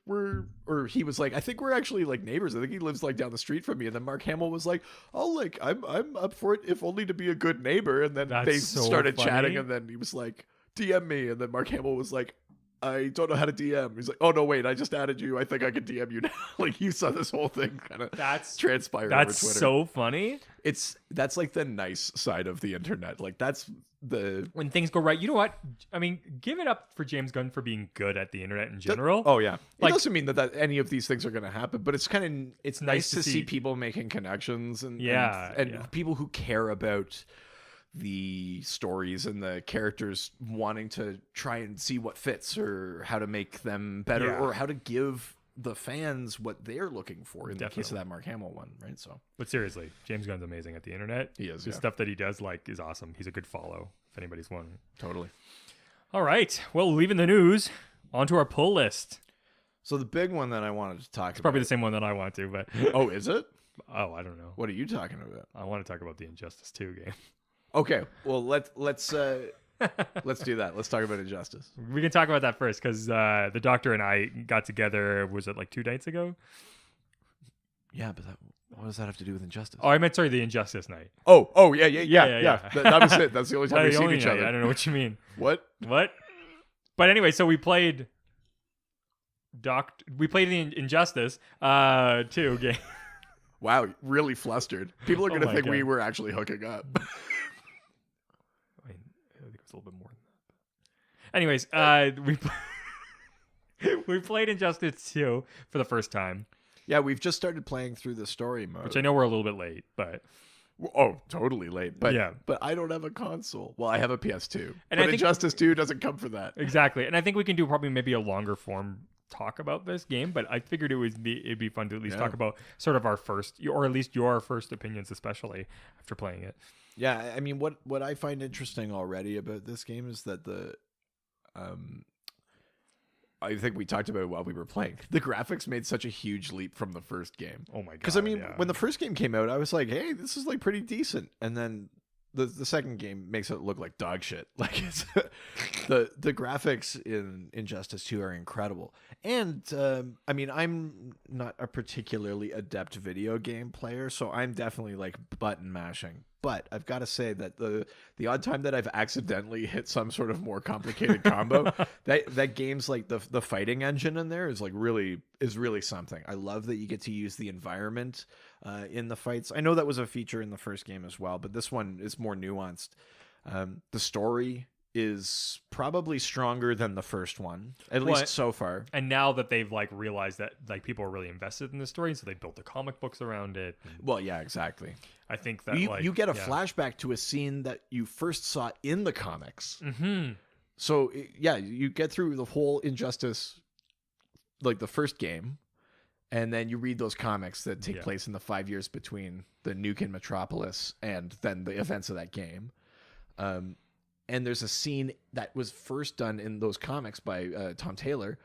S1: or he was like, I think we're actually neighbors. I think he lives down the street from me." And then Mark Hamill was like, "Oh, I'm up for it, if only to be a good neighbor." And then they started chatting, and then he was like, "DM me." And then Mark Hamill was like, "I don't know how to DM." He's like, "Oh no, wait, I just added you. I think I can DM you now." You saw this whole thing kind of transpire over Twitter.
S2: That's so funny.
S1: That's the nice side of the internet. That's when
S2: things go right. You know what? I mean, give it up for James Gunn for being good at the internet in general.
S1: Oh yeah. It doesn't mean that any of these things are going to happen, but it's it's nice to see people making connections and people who care about the stories and the characters wanting to try and see what fits or how to make them better or how to give the fans what they're looking for in the case of that Mark Hamill one, right? So,
S2: but seriously, James Gunn's amazing at the internet.
S1: He is.
S2: The stuff that he does is awesome. He's a good follow if anybody's wondering.
S1: Totally.
S2: All right. Well, leaving the news, onto our pull list.
S1: So the big one that I wanted to talk about.
S2: Probably the same one that I want to, but
S1: oh, is it?
S2: Oh, I don't know.
S1: What are you talking about?
S2: I want to talk about the Injustice 2 game.
S1: Okay, well let's do that. Let's talk about Injustice.
S2: We can talk about that first because the doctor and I got together. Was it 2 nights ago?
S1: Yeah, but what does that have to do with Injustice?
S2: Oh, I meant sorry, the Injustice night.
S1: Oh, yeah. That was it. That's the only time we've seen each
S2: night.
S1: other.
S2: I don't know what you mean.
S1: What?
S2: But anyway, so we played the Injustice 2 game.
S1: Wow, really flustered. People are going to think
S2: God.
S1: we were actually hooking up.
S2: I think it was a little bit more than that. Anyways, we played Injustice 2 for the first time.
S1: Yeah, we've just started playing through the story mode.
S2: Which I know we're a little bit late, but...
S1: Oh, totally late. But
S2: yeah.
S1: But I don't have a console. Well, I have a PS2.
S2: And
S1: but Injustice 2 doesn't come for that.
S2: Exactly. And I think we can do probably maybe a longer form talk about this game, but I figured it'd be fun to at least talk about sort of our first, or at least your first opinions, especially after playing it.
S1: Yeah, I mean, what I find interesting already about this game is that I think we talked about it while we were playing. The graphics made such a huge leap from the first game.
S2: Oh my god!
S1: Because I mean, when the first game came out, I was like, "Hey, this is like pretty decent," and then the second game makes it look like dog shit. Like it's the graphics in Injustice 2 are incredible. And I mean, I'm not a particularly adept video game player, so I'm definitely like button mashing. But I've got to say that the odd time that I've accidentally hit some sort of more complicated combo, that game's like the fighting engine in there is really something. I love that you get to use the environment in the fights. I know that was a feature in the first game as well, but this one is more nuanced. The story is probably stronger than the first one, at least so far.
S2: And now that they've like realized that like people are really invested in the story, so they built the comic books around it.
S1: Well, yeah, exactly.
S2: I think that
S1: you get a flashback to a scene that you first saw in the comics.
S2: Mm-hmm.
S1: So yeah, you get through the whole Injustice, like the first game, and then you read those comics that take place in the 5 years between the nuke in Metropolis and then the events of that game. And there's a scene that was first done in those comics by Tom Taylor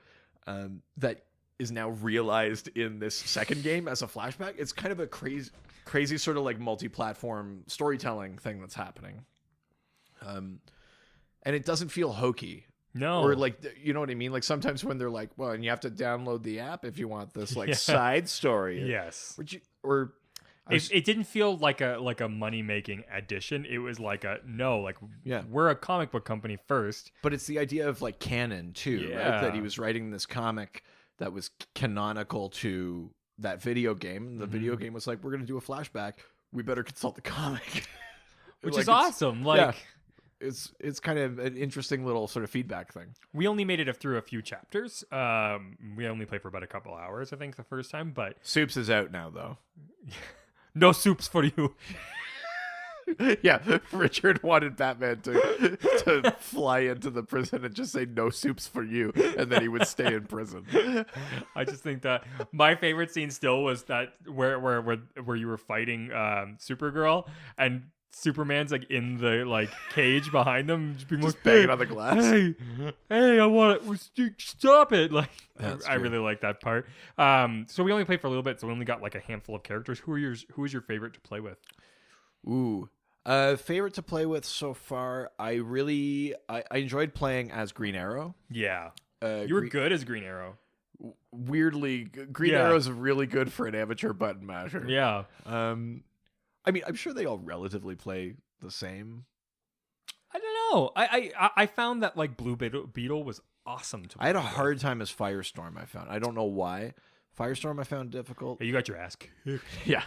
S1: that is now realized in this second game as a flashback. It's kind of a crazy sort of like multi-platform storytelling thing that's happening. And it doesn't feel hokey.
S2: No.
S1: Or like, you know what I mean? Like sometimes when they're like, well, and you have to download the app if you want this like side story.
S2: Yes.
S1: It
S2: didn't feel like a money making addition. It was like we're a comic book company first.
S1: But it's the idea of like canon too, right? That he was writing this comic that was canonical to that video game. And the video game was like, we're going to do a flashback. We better consult the comic.
S2: Which is awesome.
S1: It's kind of an interesting little sort of feedback thing.
S2: We only made it through a few chapters. We only played for about a couple hours, I think, the first time. But
S1: Soups is out now, though.
S2: No soups for you.
S1: Yeah, Richard wanted Batman to fly into the prison and just say no soups for you, and then he would stay in prison.
S2: I just think that my favorite scene still was that where you were fighting Supergirl and Superman's like in the like cage behind them, just
S1: banging on the glass.
S2: Hey, I want it. Stop it! Like, I
S1: true.
S2: really like that part. So we only played for a little bit, so we only got like a handful of characters. Who is your favorite to play with?
S1: Ooh, favorite to play with so far. I enjoyed playing as Green Arrow.
S2: Yeah, you were good as Green Arrow.
S1: Weirdly, Green Arrow is really good for an amateur button masher.
S2: Yeah.
S1: I mean, I'm sure they all relatively play the same.
S2: I don't know. I found that like Blue Beetle was awesome to play.
S1: I had a hard time as Firestorm. I found. I don't know why. Firestorm I found difficult.
S2: Hey, you got your ass kicked.
S1: Yeah,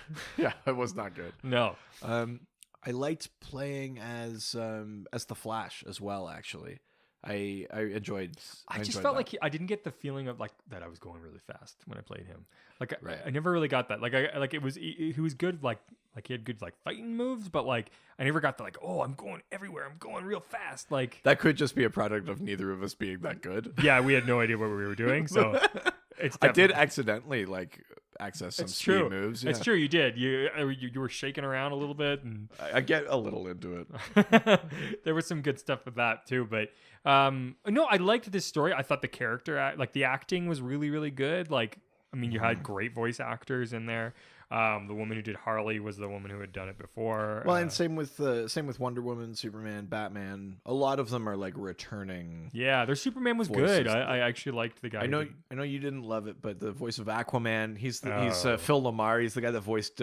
S1: it was not good.
S2: No.
S1: I liked playing as the Flash as well. Actually, I enjoyed.
S2: I just felt like I didn't get the feeling of like that I was going really fast when I played him. Like I never really got that. Like he was good. Like he had good like fighting moves, but like I never got the like, oh, I'm going everywhere. I'm going real fast. Like
S1: that could just be a product of neither of us being that good.
S2: Yeah, we had no idea what we were doing. So
S1: I did accidentally like access some speed moves. Yeah.
S2: It's true. You did. You were shaking around a little bit, and
S1: I get a little into it.
S2: There was some good stuff with that too. But no, I liked this story. I thought the character, like the acting, was really really good. Like I mean, you had great voice actors in there. The woman who did Harley was the woman who had done it before.
S1: Well, and same with Wonder Woman, Superman, Batman. A lot of them are like returning.
S2: Yeah, their Superman was good. I actually liked the guy.
S1: I know you didn't love it, but the voice of Aquaman, he's Phil Lamar. He's the guy that voiced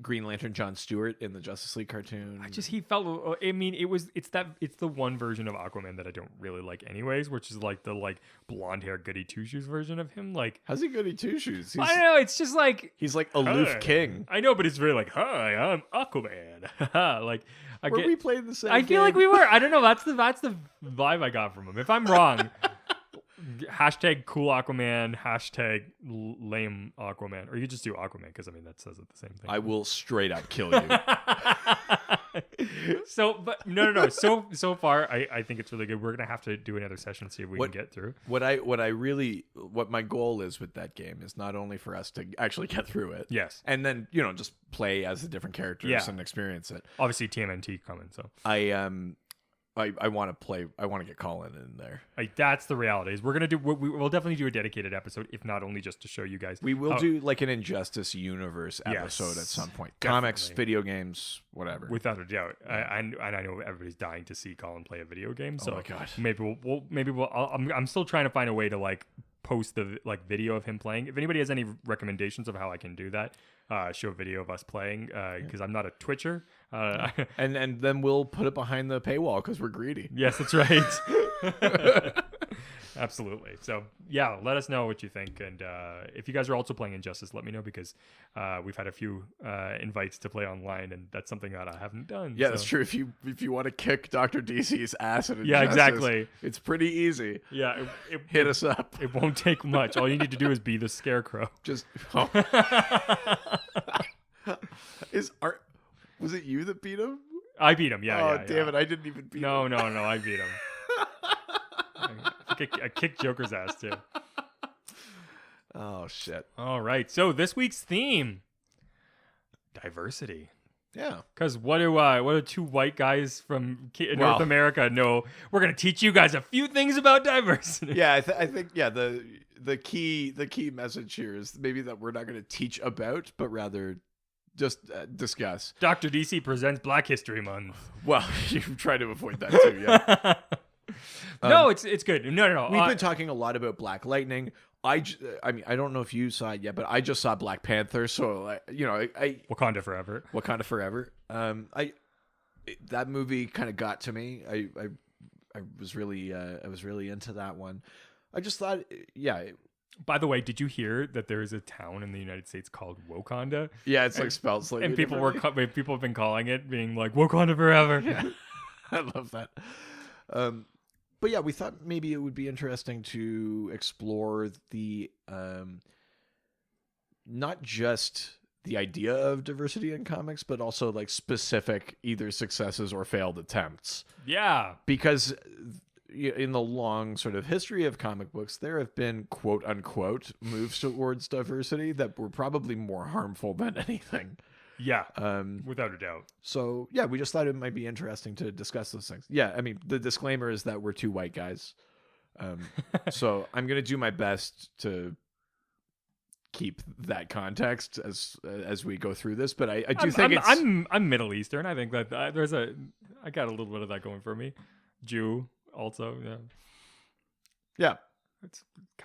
S1: Green Lantern John Stewart in the Justice League cartoon.
S2: He felt. I mean, it's the one version of Aquaman that I don't really like, anyways, which is like the blonde hair goody two shoes version of him. Like,
S1: how's he goody two shoes?
S2: I don't know. It's just like
S1: he's like aloof king.
S2: I know, but it's very like, hi, I'm Aquaman. Like,
S1: we played the same.
S2: I feel like we were. I don't know. That's the vibe I got from him. If I'm wrong. Hashtag cool Aquaman, hashtag lame Aquaman, or you just do Aquaman because I mean that says it the same thing.
S1: I will straight up kill you.
S2: But no. So far, I think it's really good. We're gonna have to do another session and see if we can get through.
S1: What my goal is with that game is not only for us to actually get through it,
S2: yes,
S1: and then just play as the different characters and experience it.
S2: Obviously, TMNT coming, so
S1: I want to play. I want to get Colin in there.
S2: That's the reality. Is we're gonna do. We'll definitely do a dedicated episode, if not only just to show you guys.
S1: We will do like an Injustice universe episode at some point. Definitely. Comics, video games, whatever.
S2: Without a doubt. And I know everybody's dying to see Colin play a video game. So
S1: oh my god.
S2: Maybe we'll. I'm still trying to find a way to post the video of him playing. If anybody has any recommendations of how I can do that, show a video of us playing because I'm not a Twitcher.
S1: And then we'll put it behind the paywall because we're greedy.
S2: Yes, that's right. Absolutely. So yeah, let us know what you think, and if you guys are also playing Injustice, let me know because we've had a few invites to play online, and that's something that I haven't done.
S1: Yeah, that's true. If you want to kick Dr. DC's ass at Injustice,
S2: yeah, exactly.
S1: It's pretty easy.
S2: Yeah,
S1: hit us up.
S2: It won't take much. All you need to do is be the Scarecrow.
S1: Just was it you that beat him?
S2: I beat him. Yeah.
S1: Oh damn it! I didn't even beat him.
S2: No, I beat him. I kicked Joker's ass too.
S1: Oh shit!
S2: All right, so this week's theme: diversity.
S1: Yeah,
S2: because what do two white guys from North America know? We're gonna teach you guys a few things about diversity.
S1: Yeah, I think the key message here is maybe that we're not going to teach about, but rather just discuss.
S2: Dr. DC presents Black History Month.
S1: Well, you try to avoid that too, yeah.
S2: No, it's good. No.
S1: We've been talking a lot about Black Lightning. I mean, I don't know if you saw it yet, but I just saw Black Panther, so I
S2: Wakanda Forever.
S1: Wakanda Forever. That movie kind of got to me. I was really into that one. I just thought, yeah.
S2: By the way, did you hear that there is a town in the United States called Wakanda?
S1: Yeah, it's like spelled slightly.
S2: And people have been calling it, being like Wakanda Forever.
S1: Yeah. I love that. But yeah, we thought maybe it would be interesting to explore the not just the idea of diversity in comics, but also like specific either successes or failed attempts.
S2: Yeah,
S1: because in the long sort of history of comic books, there have been quote unquote moves towards diversity that were probably more harmful than anything.
S2: Yeah, without a doubt.
S1: So yeah, we just thought it might be interesting to discuss those things. Yeah, I mean, the disclaimer is that we're two white guys. So I'm gonna do my best to keep that context as we go through this. But I do think
S2: I'm Middle Eastern. I think that I got a little bit of that going for me. Jew also.
S1: Yeah.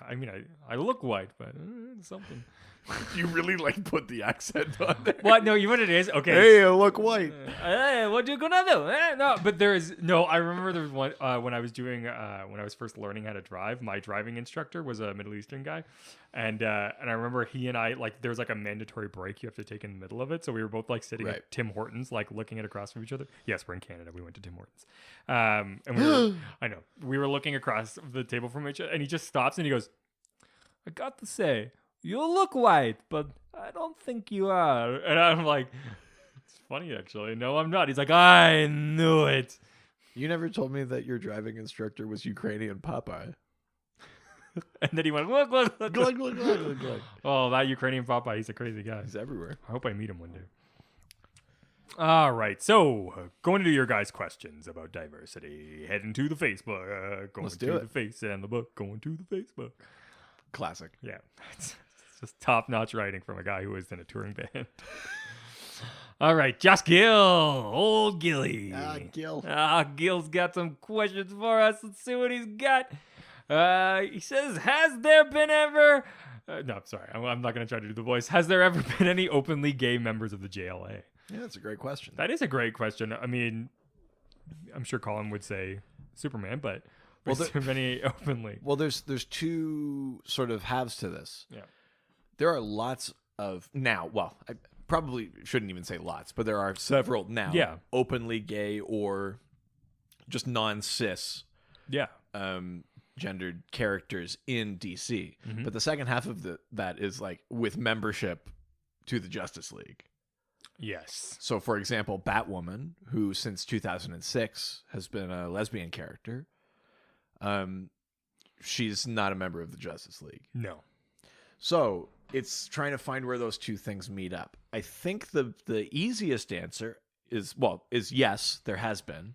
S2: I look white, but something.
S1: You really like put the accent on there.
S2: What? No, you know what it is? Okay.
S1: Hey, I look white.
S2: Hey, what you gonna do? No, but there is no. I remember there was one when I was doing when I was first learning how to drive. My driving instructor was a Middle Eastern guy, and I remember he and I there was like a mandatory break you have to take in the middle of it. So we were both like sitting at Tim Hortons, like looking at across from each other. Yes, we're in Canada. We went to Tim Hortons, and we were, I know we were looking across the table from each other, and he just stops and he goes, "I got to say, you look white, but I don't think you are." And I'm like, it's funny actually. No, I'm not. He's like, I knew it.
S1: You never told me that your driving instructor was Ukrainian Popeye.
S2: And then he went, look.
S1: Glug, glug, glug, glug, glug.
S2: Oh, that Ukrainian Popeye, he's a crazy guy.
S1: He's everywhere.
S2: I hope I meet him one day. All right, so going to your guys' questions about diversity. Heading to the Facebook. Going
S1: Let's
S2: to
S1: do
S2: the face and the book. Going to the Facebook.
S1: Classic.
S2: Yeah. It's It's just top-notch writing from a guy who was in a touring band. All right, Josh Gill, old Gilly.
S1: Gil.
S2: Gil's got some questions for us. Let's see what he's got. He says, has there been ever... no, I'm sorry. I'm not going to try to do the voice. Has there ever been any openly gay members of the JLA?
S1: Yeah, that's a great question.
S2: That is a great question. I mean, I'm sure Colin would say Superman, but was there any openly?
S1: Well, there's two sort of halves to this.
S2: Yeah.
S1: There are lots of... Now, well, I probably shouldn't even say lots, but there are several now openly gay or just non-cis gendered characters in DC. Mm-hmm. But the second half of that is like with membership to the Justice League.
S2: Yes.
S1: So, for example, Batwoman, who since 2006 has been a lesbian character, she's not a member of the Justice League.
S2: No.
S1: So it's trying to find where those two things meet up. I think the easiest answer is yes, there has been.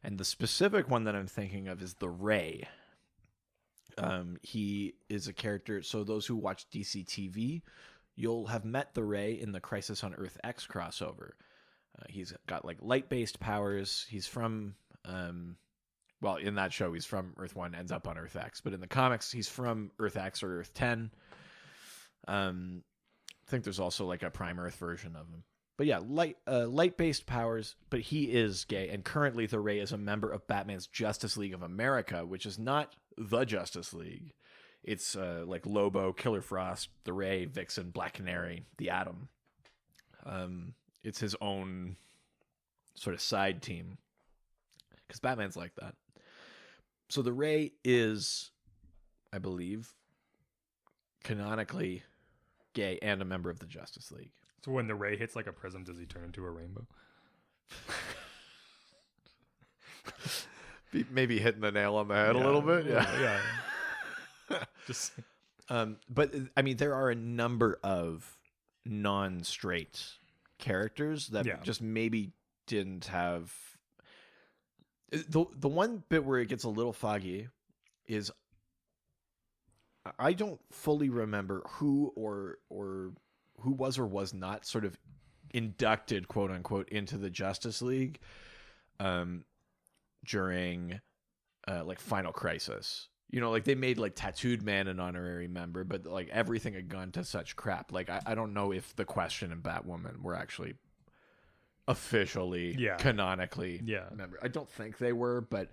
S1: And the specific one that I'm thinking of is the Ray. He is a character. So those who watch DC TV, you'll have met the Ray in the Crisis on Earth X crossover. He's got like light-based powers. He's from, in that show, he's from Earth 1, ends up on Earth X. But in the comics, he's from Earth X or Earth 10. I think there's also like a Prime Earth version of him. But yeah, light-based powers, but he is gay. And currently the Ray is a member of Batman's Justice League of America, which is not the Justice League. It's like Lobo, Killer Frost, the Ray, Vixen, Black Canary, the Atom. It's his own sort of side team. Because Batman's like that. So the Ray is, I believe, canonically gay and a member of the Justice League.
S2: So when the Ray hits like a prism, does he turn into a rainbow?
S1: Maybe hitting the nail on the head a little bit.
S2: Yeah. Just.
S1: But I mean, there are a number of non-straight characters that just maybe didn't have. The one bit where it gets a little foggy is I don't fully remember who or who was or was not sort of inducted, quote unquote, into the Justice League during like Final Crisis. You know, like they made like Tattooed Man an honorary member, but like everything had gone to such crap. Like I don't know if the Question and Batwoman were actually officially canonically member. I don't think they were, but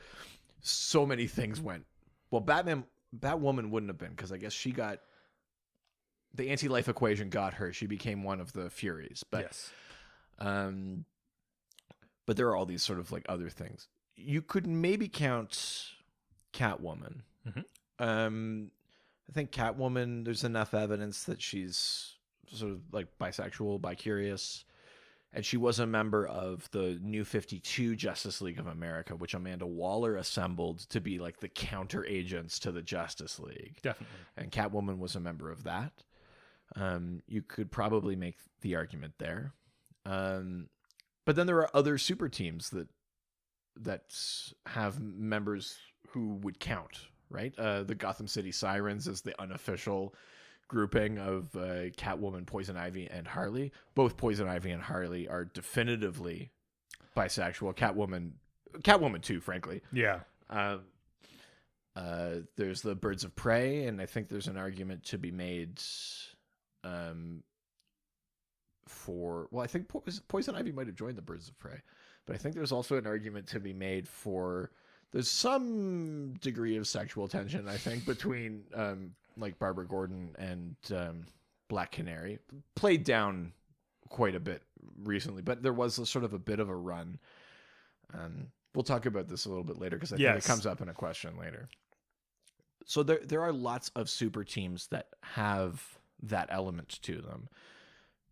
S1: so many things went. Well, Batwoman wouldn't have been, because I guess she got the anti-life equation got her. She became one of the Furies. But
S2: yes.
S1: But there are all these sort of like other things. You could maybe count Catwoman. Mm-hmm. I think Catwoman, there's enough evidence that she's sort of like bisexual, bi-curious. And she was a member of the New 52 Justice League of America, which Amanda Waller assembled to be like the counter agents to the Justice League.
S2: Definitely. And
S1: Catwoman was a member of that. You could probably make the argument there. But then there are other super teams that have members who would count, right? The Gotham City Sirens is the unofficial grouping of Catwoman, Poison Ivy, and Harley. Both Poison Ivy and Harley are definitively bisexual. Catwoman too, frankly.
S2: Yeah.
S1: There's the Birds of Prey, and I think there's an argument to be made I think Poison Ivy might have joined the Birds of Prey, but I think there's also an argument to be made for there's some degree of sexual tension, I think, between like Barbara Gordon and Black Canary. Played down quite a bit recently, but there was sort of a bit of a run. We'll talk about this a little bit later, because I think it comes up in a question later. So there are lots of super teams that have that element to them,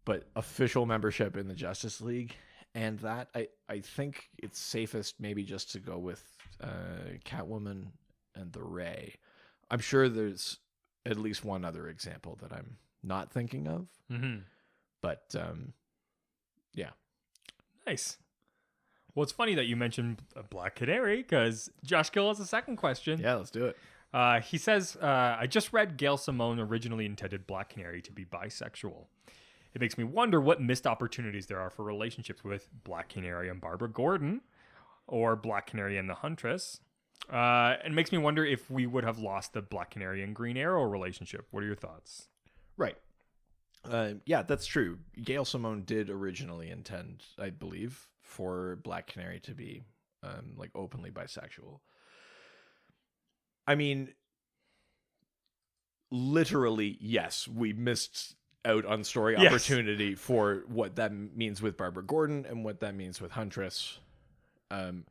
S1: but official membership in the Justice League, and that I think it's safest maybe just to go with Catwoman and the Ray. I'm sure there's at least one other example that I'm not thinking of.
S2: Mm-hmm.
S1: But yeah.
S2: Nice. Well, it's funny that you mentioned Black Canary, because Josh Gill has a second question.
S1: Yeah, let's do it.
S2: He says, I just read Gail Simone originally intended Black Canary to be bisexual. It makes me wonder what missed opportunities there are for relationships with Black Canary and Barbara Gordon, or Black Canary and the Huntress. It makes me wonder if we would have lost the Black Canary and Green Arrow relationship. What are your thoughts?
S1: Right. Yeah, that's true. Gail Simone did originally intend, I believe, for Black Canary to be like openly bisexual. I mean, literally, yes, we missed out on story opportunity for what that means with Barbara Gordon and what that means with Huntress.
S2: Because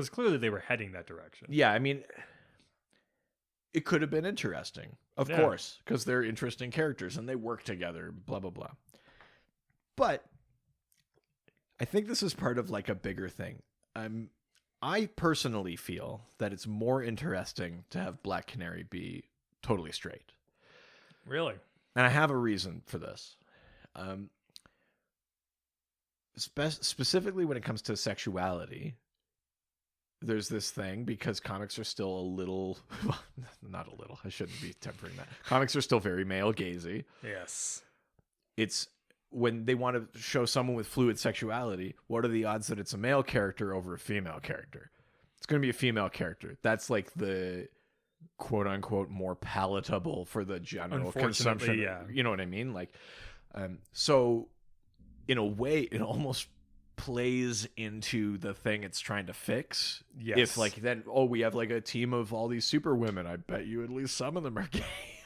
S2: clearly they were heading that direction.
S1: Yeah, I mean, it could have been interesting, of course, because they're interesting characters and they work together, blah, blah, blah. But I think this is part of like a bigger thing. I personally feel that it's more interesting to have Black Canary be totally straight.
S2: Really?
S1: And I have a reason for this. Specifically when it comes to sexuality, there's this thing, because comics are still a little, not a little, I shouldn't be tempering that. Comics are still very male gazy.
S2: Yes.
S1: It's when they want to show someone with fluid sexuality, what are the odds that it's a male character over a female character? It's going to be a female character. That's like the quote unquote more palatable for the general consumption.
S2: Yeah.
S1: You know what I mean? Like, so in a way, it almost plays into the thing it's trying to fix.
S2: Yes.
S1: If like then, we have like a team of all these super women, I bet you at least some of them are gay.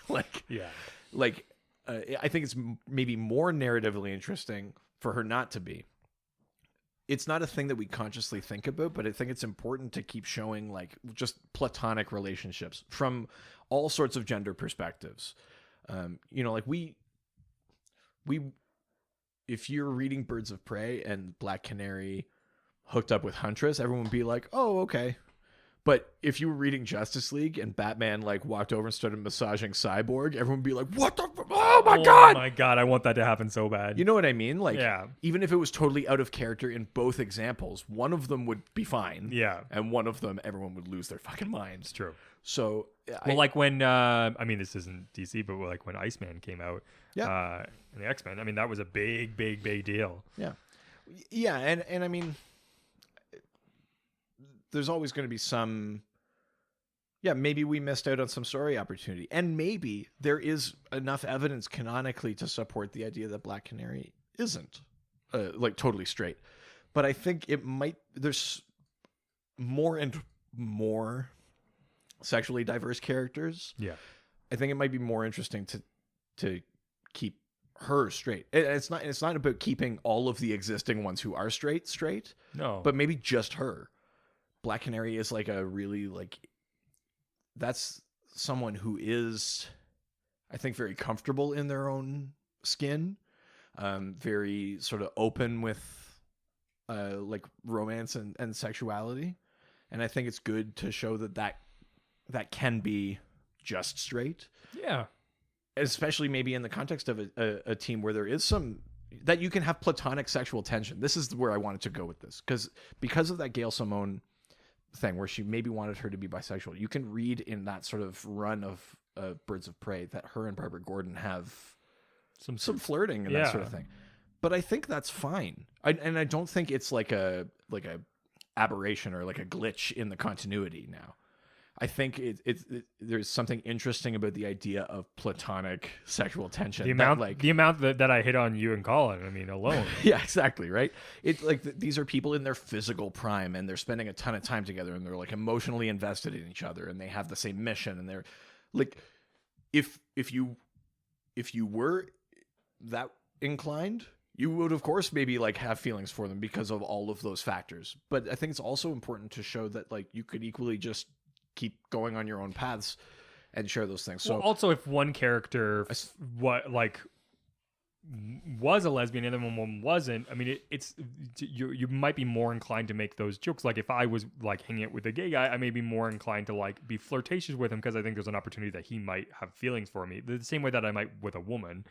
S1: Like,
S2: yeah.
S1: Like, I think it's maybe more narratively interesting for her not to be. It's not a thing that we consciously think about, but I think it's important to keep showing like just platonic relationships from all sorts of gender perspectives. Like we, if you're reading Birds of Prey and Black Canary hooked up with Huntress, everyone would be like, oh, okay. But if you were reading Justice League and Batman like walked over and started massaging Cyborg, everyone would be like, what the oh my god!
S2: Oh my god, I want that to happen so bad.
S1: You know what I mean? Like,
S2: yeah.
S1: Even if it was totally out of character in both examples, one of them would be fine.
S2: Yeah.
S1: And one of them, everyone would lose their fucking minds.
S2: It's true.
S1: So,
S2: like when, I mean, this isn't DC, but like when Iceman came out in the X-Men, I mean, that was a big, big, big deal.
S1: Yeah. Yeah, and I mean, there's always going to be some, maybe we missed out on some story opportunity. And maybe there is enough evidence canonically to support the idea that Black Canary isn't like totally straight. But I think there's more and more sexually diverse characters.
S2: Yeah.
S1: I think it might be more interesting to keep her straight. It's not about keeping all of the existing ones who are straight.
S2: No.
S1: But maybe just her. Black Canary is like a really like, that's someone who is, I think, very comfortable in their own skin, very sort of open with like romance and sexuality. And I think it's good to show that can be just straight. Yeah. Especially maybe in the context of a team where there is some, that you can have platonic sexual tension. This is where I wanted to go with this. Because of that Gail Simone thing where she maybe wanted her to be bisexual. You can read in that sort of run of Birds of Prey that her and Barbara Gordon have some flirting and that sort of thing. But I think that's fine. I don't think it's like a aberration or like a glitch in the continuity now. I think there's something interesting about the idea of platonic sexual tension.
S2: The amount that I hit on you and Colin, I mean, alone.
S1: Yeah, exactly, right? It's like these are people in their physical prime, and they're spending a ton of time together, and they're like emotionally invested in each other, and they have the same mission, and they're like, if you were that inclined, you would of course maybe like have feelings for them because of all of those factors. But I think it's also important to show that like you could equally just keep going on your own paths and share those things. So
S2: also, if one character was a lesbian and the other one wasn't, I mean, you might be more inclined to make those jokes. Like if I was like hanging out with a gay guy, I may be more inclined to like be flirtatious with him because I think there's an opportunity that he might have feelings for me. The same way that I might with a woman.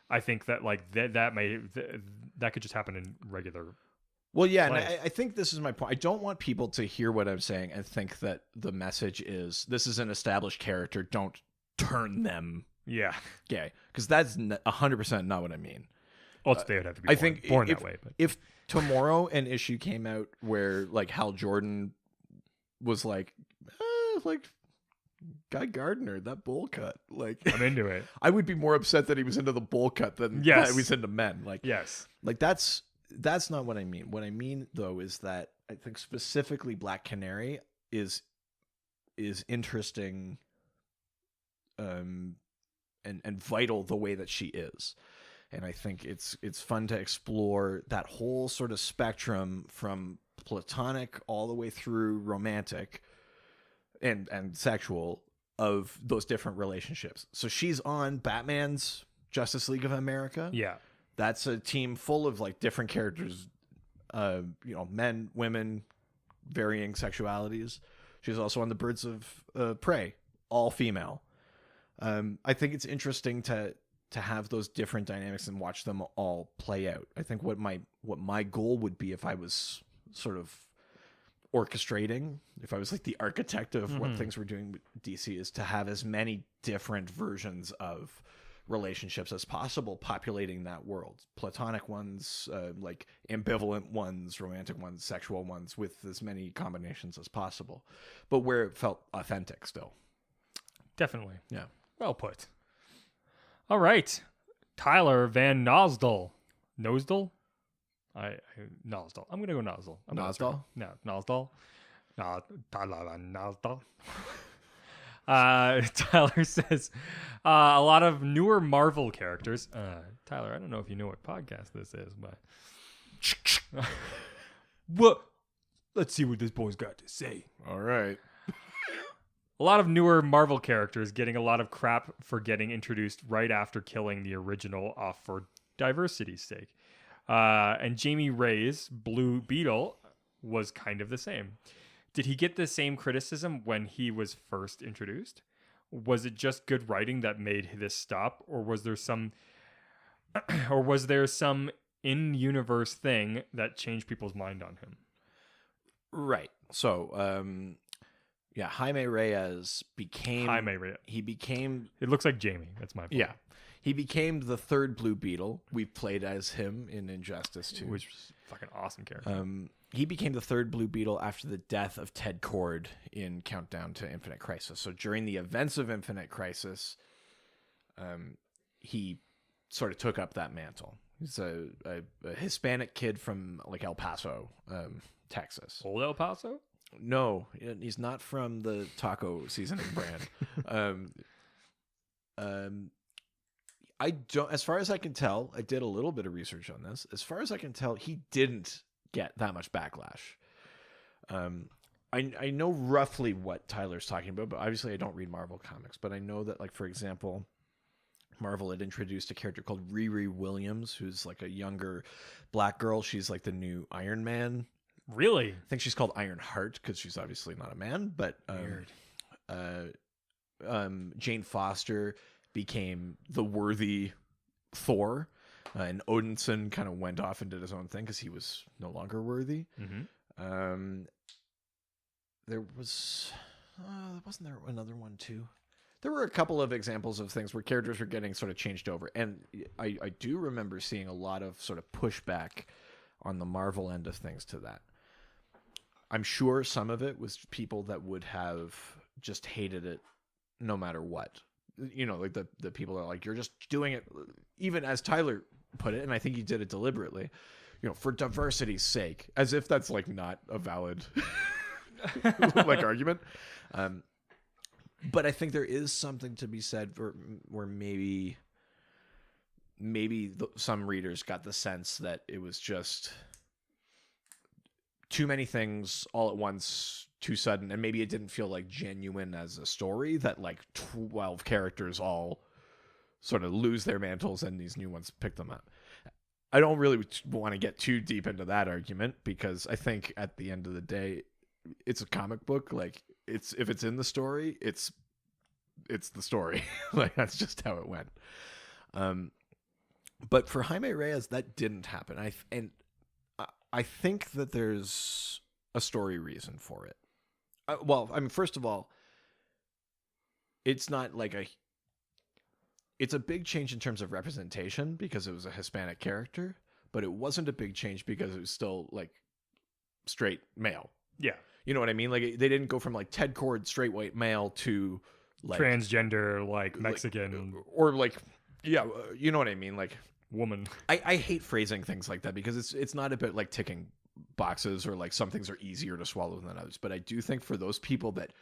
S2: I think that like that could just happen in regular
S1: Well, yeah, and I think this is my point. I don't want people to hear what I'm saying and think that the message is this is an established character. Don't turn them gay, because that's 100% not what I mean.
S2: Also, they would have to be born that way. But
S1: if tomorrow an issue came out where like Hal Jordan was like Guy Gardner, that bowl cut, like
S2: I'm into it.
S1: I would be more upset that he was into the bowl cut than that he was into men. Like like that's not what I mean. What I mean though is that I think specifically Black Canary is interesting and vital the way that she is. And I think it's fun to explore that whole sort of spectrum from platonic all the way through romantic and sexual of those different relationships. So she's on Batman's Justice League of America.
S2: Yeah.
S1: That's a team full of like different characters, men, women, varying sexualities. She's also on the Birds of Prey, all female. I think it's interesting to have those different dynamics and watch them all play out. I think what my goal would be if I was sort of orchestrating, if I was like the architect of what things we're doing with DC, is to have as many different versions of relationships as possible populating that world. Platonic ones, like ambivalent ones, romantic ones, sexual ones, with as many combinations as possible, but where it felt authentic still.
S2: Definitely.
S1: Yeah.
S2: Well put. All right. Tyler Van Nosdal. Nosdal? Nosdal. I'm going to go Nosdal.
S1: Nosdal?
S2: No, Nosdal. No, Tyler Van Nosdal. Tyler says a lot of newer Marvel characters. Tyler, I don't know if you know what podcast this is, but what? Let's see what this boy's got to say.
S1: All right.
S2: A lot of newer Marvel characters getting a lot of crap for getting introduced right after killing the original off for diversity's sake. And Jamie Ray's Blue Beetle was kind of the same. Did he get the same criticism when he was first introduced? Was it just good writing that made this stop, or was there some in-universe thing that changed people's mind on him?
S1: Right. So, Jaime Reyes became... He became...
S2: It looks like Jamie. That's my point.
S1: Yeah. He became the third Blue Beetle. We've played as him in Injustice 2.
S2: Which was a fucking awesome character.
S1: He became the third Blue Beetle after the death of Ted Kord in Countdown to Infinite Crisis. So during the events of Infinite Crisis, he sort of took up that mantle. He's a Hispanic kid from like El Paso, Texas.
S2: Old El Paso?
S1: No, he's not from the taco seasoning brand. I don't, as far as I can tell, I did a little bit of research on this. As far as I can tell, he didn't get that much backlash. I know roughly what Tyler's talking about, but obviously I don't read Marvel comics. But I know that, like, for example, Marvel had introduced a character called Riri Williams, who's like a younger black girl. She's like the new Iron Man.
S2: Really?
S1: I think she's called Iron Heart because she's obviously not a man. But Jane Foster became the worthy Thor, and Odinson kind of went off and did his own thing because he was no longer worthy. There was wasn't there another one too? There were a couple of examples of things where characters were getting sort of changed over, and I do remember seeing a lot of sort of pushback on the Marvel end of things to that. I'm sure some of it was people that would have just hated it no matter what. You know, like the people that are like, you're just doing it, even as Tyler put it, and I think he did it deliberately, you know, for diversity's sake, as if that's like not a valid like argument. But I think there is something to be said for where maybe some readers got the sense that it was just too many things all at once, too sudden, and maybe it didn't feel like genuine as a story, that like 12 characters all sort of lose their mantles and these new ones pick them up. I don't really want to get too deep into that argument, because I think at the end of the day, it's a comic book. Like, if it's in the story, it's the story. Like, that's just how it went. But for Jaime Reyes, that didn't happen. I think that there's a story reason for it. Well, I mean, first of all, it's not like it's a big change in terms of representation because it was a Hispanic character, but it wasn't a big change because it was still like straight male.
S2: Yeah.
S1: You know what I mean? Like they didn't go from like Ted Kord straight white male to like
S2: transgender, like Mexican,
S1: or like, yeah, you know what I mean? Like
S2: woman.
S1: I hate phrasing things like that because it's not about like ticking boxes or like some things are easier to swallow than others. But I do think for those people that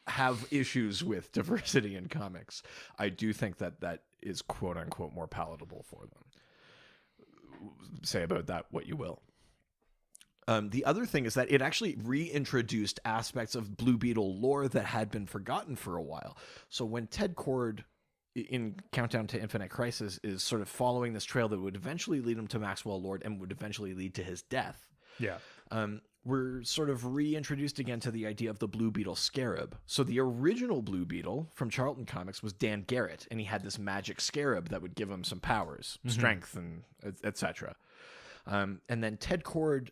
S1: have issues with diversity in comics, I do think that that is quote unquote more palatable for them. Say about that what you will. The other thing is that it actually reintroduced aspects of Blue Beetle lore that had been forgotten for a while. So when Ted Kord in Countdown to Infinite Crisis is sort of following this trail that would eventually lead him to Maxwell Lord and would eventually lead to his death.
S2: Yeah.
S1: We're sort of reintroduced again to the idea of the Blue Beetle scarab. So the original Blue Beetle from Charlton Comics was Dan Garrett, and he had this magic scarab that would give him some powers, strength, and etc. And then Ted Kord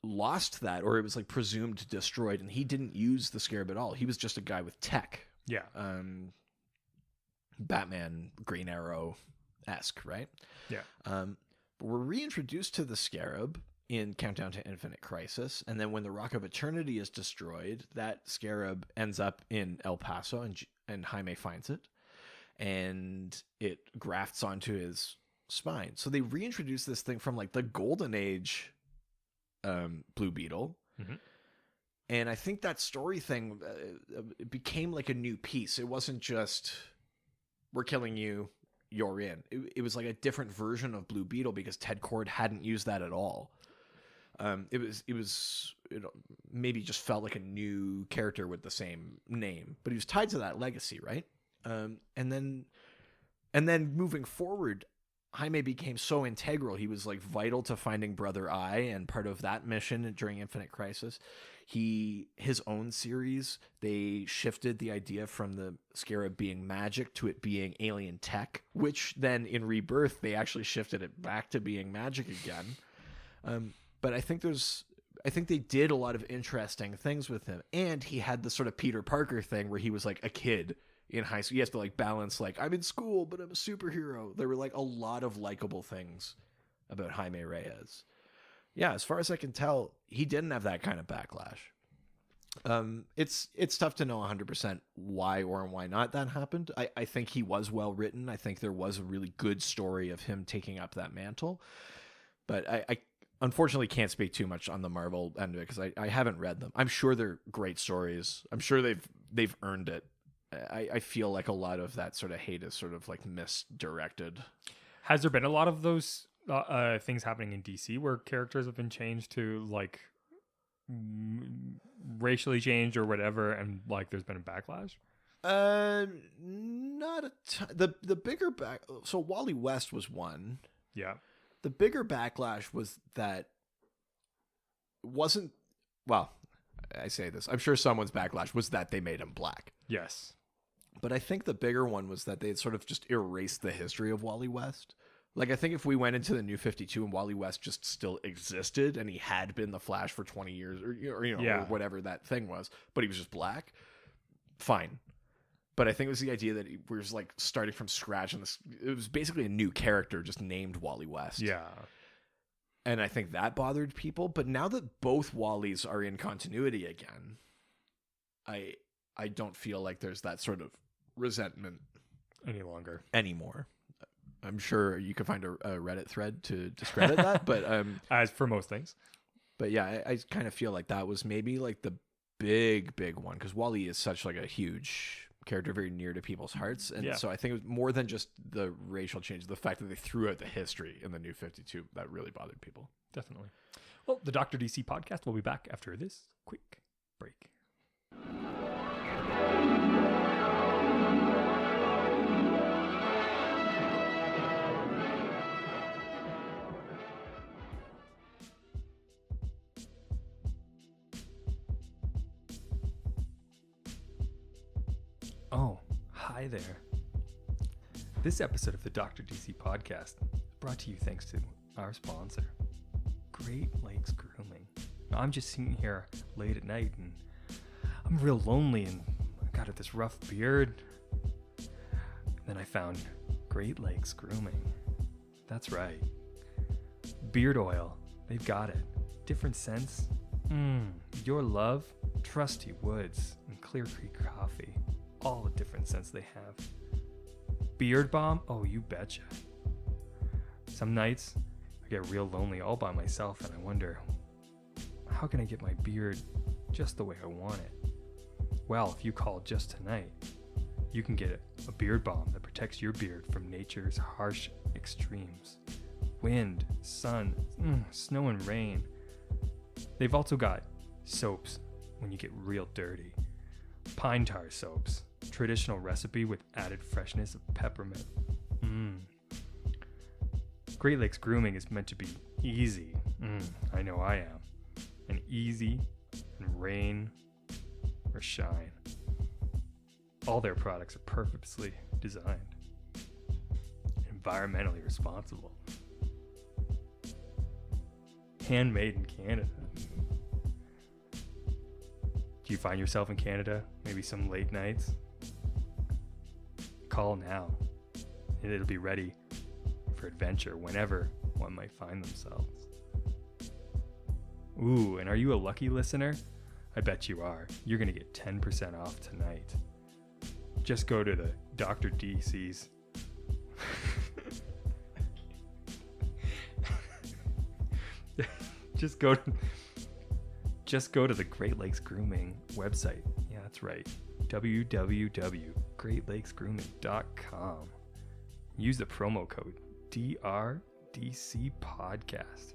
S1: lost that, or it was like presumed destroyed, and he didn't use the scarab at all. He was just a guy with tech.
S2: Yeah.
S1: Batman, Green Arrow-esque, right?
S2: Yeah.
S1: But we're reintroduced to the scarab in Countdown to Infinite Crisis, and then when the Rock of Eternity is destroyed, that scarab ends up in El Paso, and Jaime finds it, and it grafts onto his spine. So they reintroduce this thing from like the Golden Age Blue Beetle, and I think that story thing it became like a new piece. It wasn't just we're killing you, you're in. It was like a different version of Blue Beetle because Ted Kord hadn't used that at all. It was maybe just felt like a new character with the same name, but he was tied to that legacy, right? And then moving forward, Jaime became so integral. He was like vital to finding Brother Eye, and part of that mission during Infinite Crisis. His own series, they shifted the idea from the scarab being magic to it being alien tech, which then in Rebirth they actually shifted it back to being magic again. But I think they did a lot of interesting things with him, and he had the sort of Peter Parker thing where he was like a kid in high school. He has to like balance like I'm in school but I'm a superhero. There were like a lot of likable things about Jaime Reyes. Yeah, as far as I can tell, he didn't have that kind of backlash. It's tough to know 100% why or why not that happened. I think he was well written. I think there was a really good story of him taking up that mantle. But I unfortunately can't speak too much on the Marvel end of it because I haven't read them. I'm sure they're great stories. I'm sure they've earned it. I feel like a lot of that sort of hate is sort of like misdirected.
S2: Has there been a lot of those things happening in DC where characters have been changed to like racially changed or whatever, and like there's been a backlash?
S1: Not a ton. The bigger so Wally West was one.
S2: Yeah.
S1: The bigger backlash was that wasn't, well, I say this, I'm sure someone's backlash was that they made him black.
S2: Yes.
S1: But I think the bigger one was that they had sort of just erased the history of Wally West. Like, I think if we went into the New 52 and Wally West just still existed and he had been the Flash for 20 years or or whatever that thing was, but he was just black, fine. But I think it was the idea that he was like starting from scratch, and it was basically a new character just named Wally West.
S2: Yeah.
S1: And I think that bothered people. But now that both Wallies are in continuity again, I don't feel like there's that sort of resentment
S2: any longer
S1: anymore. I'm sure you could find a Reddit thread to discredit that, but
S2: as for most things.
S1: But yeah, I kind of feel like that was maybe like the big one, because Wally is such like a huge character, very near to people's hearts, and so I think it was more than just the racial change, the fact that they threw out the history in the New 52 that really bothered people.
S2: Definitely. Well, the Dr. DC podcast will be back after this quick break. Oh, hi there. This episode of the Dr. DC podcast brought to you thanks to our sponsor, Great Lakes Grooming. Now, I'm just sitting here late at night and I'm real lonely and I got this rough beard. Then I found Great Lakes Grooming. That's right. Beard oil. They've got it. Different scents. Your love, Trusty Woods, and Clear Creek Coffee. All the different scents they have. Beard balm? Oh, you betcha. Some nights, I get real lonely all by myself and I wonder, how can I get my beard just the way I want it? Well, if you call just tonight, you can get a beard balm that protects your beard from nature's harsh extremes. Wind, sun, snow and rain. They've also got soaps when you get real dirty. Pine tar soaps, traditional recipe with added freshness of peppermint. Great Lakes Grooming is meant to be easy. I know I am. And easy and rain or shine. All their products are purposely designed. Environmentally responsible. Handmade in Canada. Do you find yourself in Canada? Maybe some late nights? Call now. And it'll be ready for adventure whenever one might find themselves. Ooh, and are you a lucky listener? I bet you are. You're going to get 10% off tonight. Just go to the Dr. DC's. Just go to the Great Lakes Grooming website. Yeah, that's right. www.greatlakesgrooming.com. Use the promo code DRDC podcast.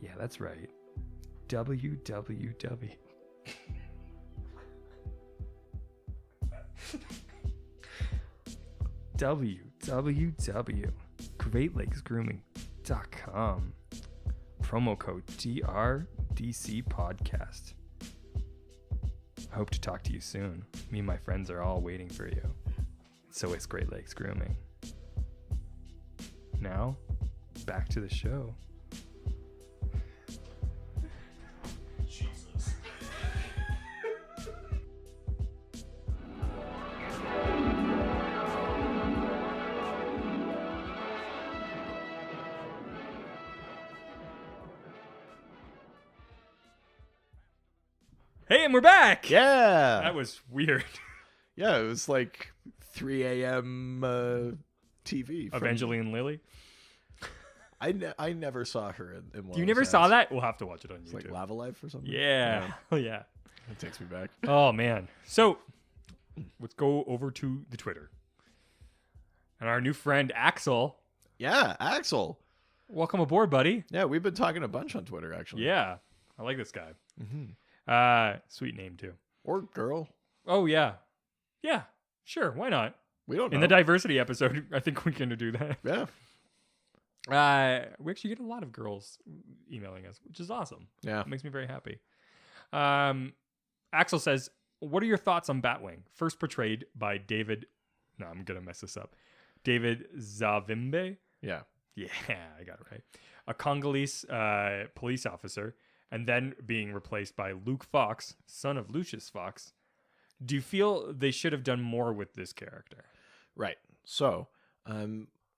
S2: Yeah, that's right. www. www.greatlakesgrooming.com. Promo code DRDC podcast. I hope to talk to you soon. Me and my friends are all waiting for you. So is Great Lakes Grooming. Now, back to the show.
S1: Jesus.
S2: Hey, and we're back!
S1: Yeah.
S2: That was weird.
S1: Yeah, it was like 3 a.m. TV. From,
S2: Evangeline Lilly.
S1: I never saw her in one.
S2: You never saw that? We'll have to watch it on
S1: It's
S2: YouTube.
S1: like Lava Life or something.
S2: Yeah. Oh, yeah.
S1: It takes me back.
S2: Oh, man. So, let's go over to the Twitter. And our new friend, Axel.
S1: Yeah, Axel.
S2: Welcome aboard, buddy.
S1: Yeah, we've been talking a bunch on Twitter, actually.
S2: Yeah. I like this guy.
S1: Mm-hmm.
S2: Sweet name, too.
S1: Or girl.
S2: Oh, yeah. Yeah. Sure. Why not?
S1: We don't know.
S2: In the diversity episode, I think we can do that.
S1: Yeah.
S2: We actually get a lot of girls emailing us, which is awesome.
S1: Yeah.
S2: It makes me very happy. Axel says, what are your thoughts on Batwing? First portrayed by David... No, I'm going to mess this up. David Zavimbe?
S1: Yeah.
S2: Yeah, I got it right. A Congolese police officer, and then being replaced by Luke Fox, son of Lucius Fox. Do you feel they should have done more with this character?
S1: Right. So, I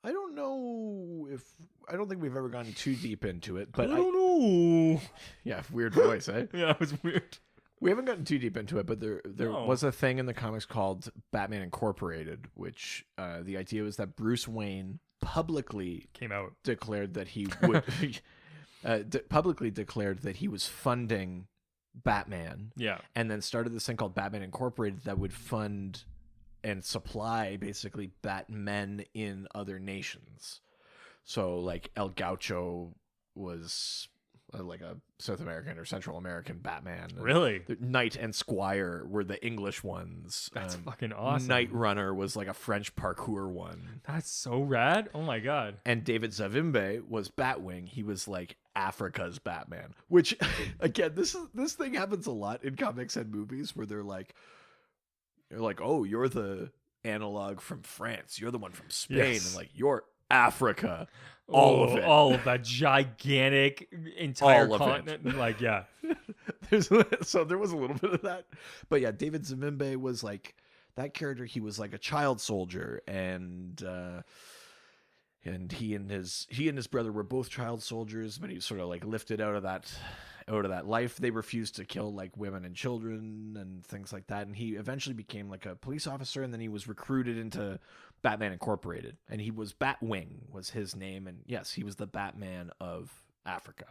S1: don't know if... I don't think we've ever gone too deep into it, but
S2: I don't know.
S1: Yeah, weird voice, eh?
S2: Yeah, it was weird.
S1: We haven't gotten too deep into it, but there
S2: No.
S1: was a thing in the comics called Batman Incorporated, which the idea was that Bruce Wayne publicly
S2: Came out.
S1: declared that he would publicly declared that he was funding Batman,
S2: Yeah.
S1: and then started this thing called Batman Incorporated that would fund and supply basically Batmen in other nations. So like El Gaucho was like a South American or Central American Batman.
S2: Really?
S1: The Knight and Squire were the English ones.
S2: That's fucking awesome.
S1: Night Runner was like a French parkour one.
S2: That's so rad. Oh my God.
S1: And David Zavimbe was Batwing. He was like Africa's Batman, which again, this thing happens a lot in comics and movies where they're like, oh, you're the analog from France. You're the one from Spain.
S2: Yes.
S1: And like, you're Africa. All of it.
S2: All of that gigantic entire
S1: All of
S2: continent. Like, yeah.
S1: So there was a little bit of that. But yeah, David Zabimbe was like that character. He was like a child soldier, and he and his brother were both child soldiers, but he was sort of like lifted out of that life. They refused to kill like women and children and things like that. And he eventually became like a police officer, and then he was recruited into Batman Incorporated, and he was Batwing was his name. And yes, he was the Batman of Africa.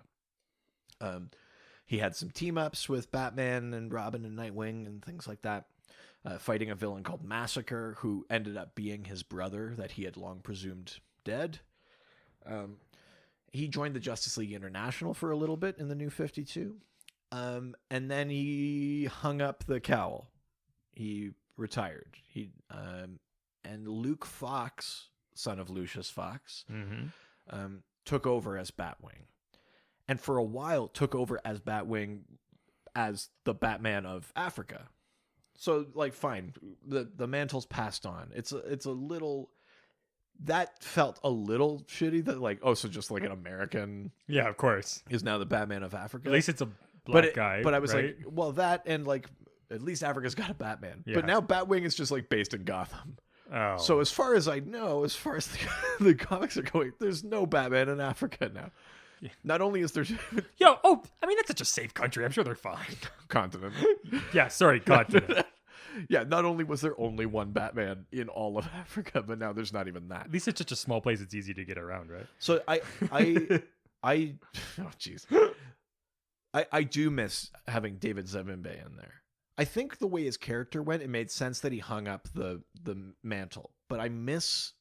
S1: He had some team ups with Batman and Robin and Nightwing and things like that, fighting a villain called Massacre, who ended up being his brother that he had long presumed dead. He joined the Justice League International for a little bit in the New 52. And then he hung up the cowl. He retired. And Luke Fox, son of Lucius Fox, took over as Batwing. And for a while took over as Batwing as the Batman of Africa. So, like, fine. The mantle's passed on. It's a little... That felt a little shitty that, like, oh, so just like an American...
S2: Yeah, of course.
S1: ...is now the Batman of Africa.
S2: At least it's a black guy,
S1: But I was
S2: right?
S1: like, well, that and, like, at least Africa's got a Batman.
S2: Yeah.
S1: But now Batwing is just, like, based in Gotham.
S2: Oh.
S1: So as far as I know, as far as the comics are going, there's no Batman in Africa now. Yeah. Not only is there...
S2: I mean, that's such a safe country. I'm sure they're fine.
S1: Continent.
S2: Yeah, sorry, continent.
S1: Yeah, not only was there only one Batman in all of Africa, but now there's not even that.
S2: At least it's such a small place, it's easy to get around, right?
S1: So I oh jeez. I do miss having David Zabimbe in there. I think the way his character went, it made sense that he hung up the mantle. But I miss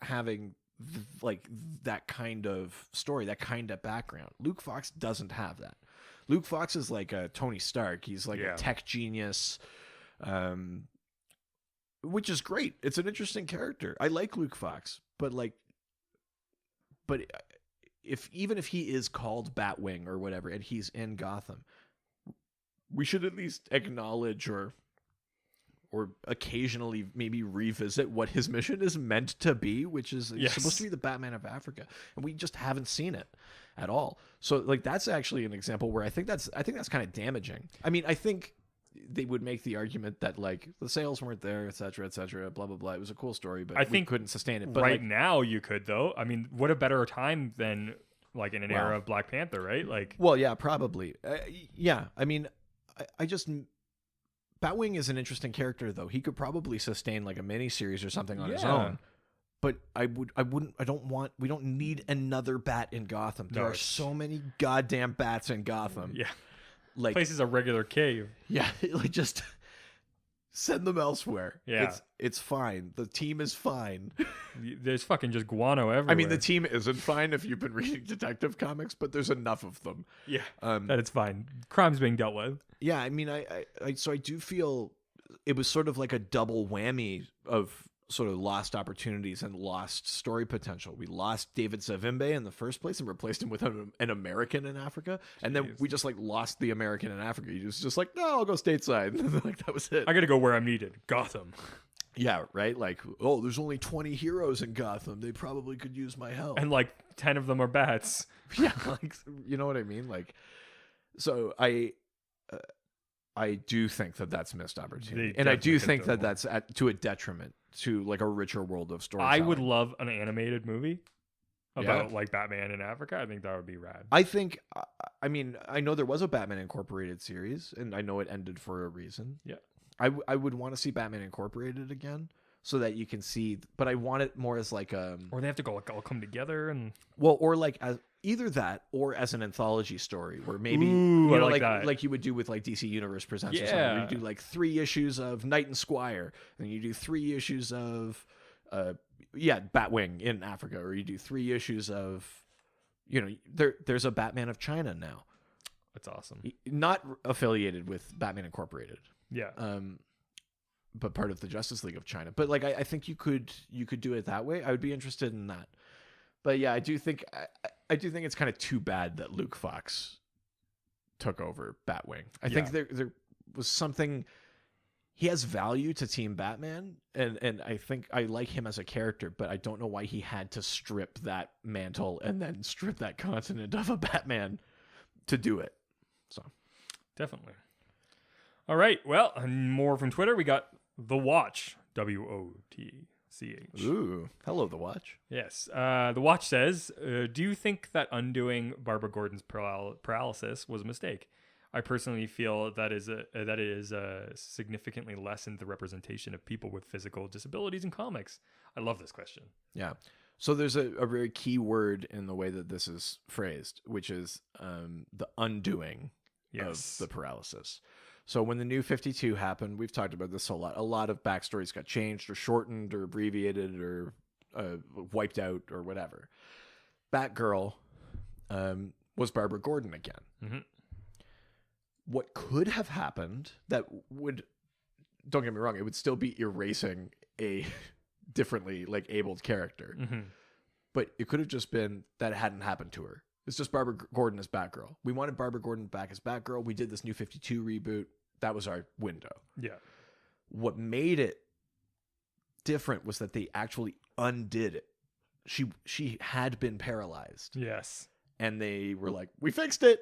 S1: having like that kind of story, that kind of background. Luke Fox doesn't have that. Luke Fox is like a Tony Stark. He's like a tech genius, which is great. It's an interesting character. I like Luke Fox, but even if he is called Batwing or whatever, and he's in Gotham, we should at least acknowledge or occasionally maybe revisit what his mission is meant to be, which is he's supposed to be the Batman of Africa, and we just haven't seen it at all. So like that's actually an example where I think that's kind of damaging. I mean, I think they would make the argument that like the sales weren't there, et cetera, blah blah blah. It was a cool story, but I think couldn't sustain it. But
S2: right now you could though. I mean, what a better time than like in an era of Black Panther, right? Like,
S1: well, yeah, probably, yeah. I mean, I just. Batwing is an interesting character, though. He could probably sustain like a miniseries or something on his own. But we don't need another bat in Gotham. There are so many goddamn bats in Gotham.
S2: Yeah.
S1: Like,
S2: place is a regular cave.
S1: Yeah. Like just send them elsewhere.
S2: Yeah.
S1: It's fine. The team is fine.
S2: There's fucking just guano everywhere.
S1: I mean, the team isn't fine if you've been reading detective comics, but there's enough of them.
S2: Yeah. That it's fine. Crime's being dealt with.
S1: Yeah, I mean, so I do feel it was sort of like a double whammy of sort of lost opportunities and lost story potential. We lost David Zavimbe in the first place and replaced him with an American in Africa, and then we just like lost the American in Africa. He was just like, no, I'll go stateside. Like that was it.
S2: I got to go where I'm needed. Gotham.
S1: Yeah, right. Like, oh, there's only 20 heroes in Gotham. They probably could use my help.
S2: And like 10 of them are bats.
S1: Yeah, like you know what I mean. Like, so I do think that that's missed opportunity, and I do think that that's to a detriment to like a richer world of storytelling.
S2: I would love an animated movie about like Batman in Africa. I think that would be rad.
S1: I think, I mean, I know there was a Batman Incorporated series, and I know it ended for a reason.
S2: Yeah,
S1: I would want to see Batman Incorporated again, so that you can see. But I want it more as like
S2: or they have to go like all come together and
S1: or like as. Either that or as an anthology story where maybe like you would do with like DC Universe Presents or something. Where you do like 3 issues of Knight and Squire, and you do 3 issues of Batwing in Africa, or you do 3 issues of there's a Batman of China now.
S2: That's awesome.
S1: Not affiliated with Batman Incorporated.
S2: Yeah.
S1: But part of the Justice League of China. But like I think you could do it that way. I would be interested in that. But yeah, I do think it's kind of too bad that Luke Fox took over Batwing. I think there was something he has value to Team Batman, and I think I like him as a character, but I don't know why he had to strip that mantle and then strip that continent of a Batman to do it. So
S2: definitely. All right. Well, and more from Twitter. We got The Watch, WOTCH.
S1: Ooh, hello, The Watch.
S2: Yes. The Watch says, do you think that undoing Barbara Gordon's paralysis was a mistake? I personally feel that it is significantly lessened the representation of people with physical disabilities in comics. I love this question.
S1: Yeah. So there's a very key word in the way that this is phrased, which is the undoing of the paralysis. So when the New 52 happened, we've talked about this a lot. A lot of backstories got changed or shortened or abbreviated or wiped out or whatever. Batgirl was Barbara Gordon again.
S2: Mm-hmm.
S1: What could have happened that would, don't get me wrong, it would still be erasing a differently like abled character.
S2: Mm-hmm.
S1: But it could have just been that it hadn't happened to her. It's just Barbara Gordon as Batgirl. We wanted Barbara Gordon back as Batgirl. We did this New 52 reboot. That was our window.
S2: Yeah.
S1: What made it different was that they actually undid it. She had been paralyzed.
S2: Yes.
S1: And they were like, we fixed it.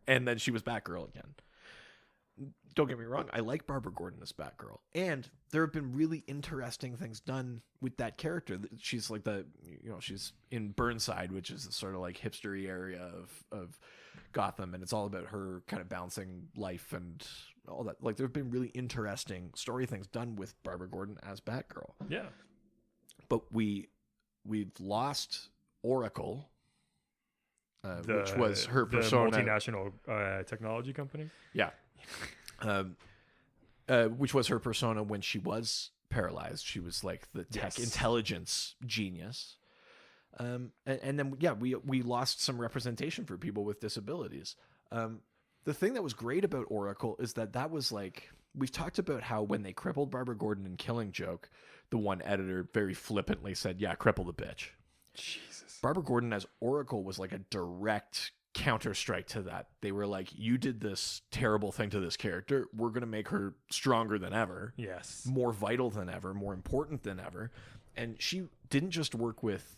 S1: And then she was Batgirl again. Don't get me wrong. I like Barbara Gordon as Batgirl. And there have been really interesting things done with that character. She's like she's in Burnside, which is a sort of like hipstery area of Gotham. And it's all about her kind of balancing life and all that. Like there have been really interesting story things done with Barbara Gordon as Batgirl.
S2: Yeah.
S1: But we've lost Oracle, which was her persona.
S2: The multinational technology company.
S1: Yeah. Which was her persona when she was paralyzed. She was like the tech intelligence genius. And then, we lost some representation for people with disabilities. The thing that was great about Oracle is that was like, we've talked about how when they crippled Barbara Gordon in Killing Joke, the one editor very flippantly said, yeah, cripple the bitch.
S2: Jesus.
S1: Barbara Gordon as Oracle was like a direct counter-strike to that. They were like, you did this terrible thing to this character. We're going to make her stronger than ever.
S2: Yes.
S1: More vital than ever. More important than ever. And she didn't just work with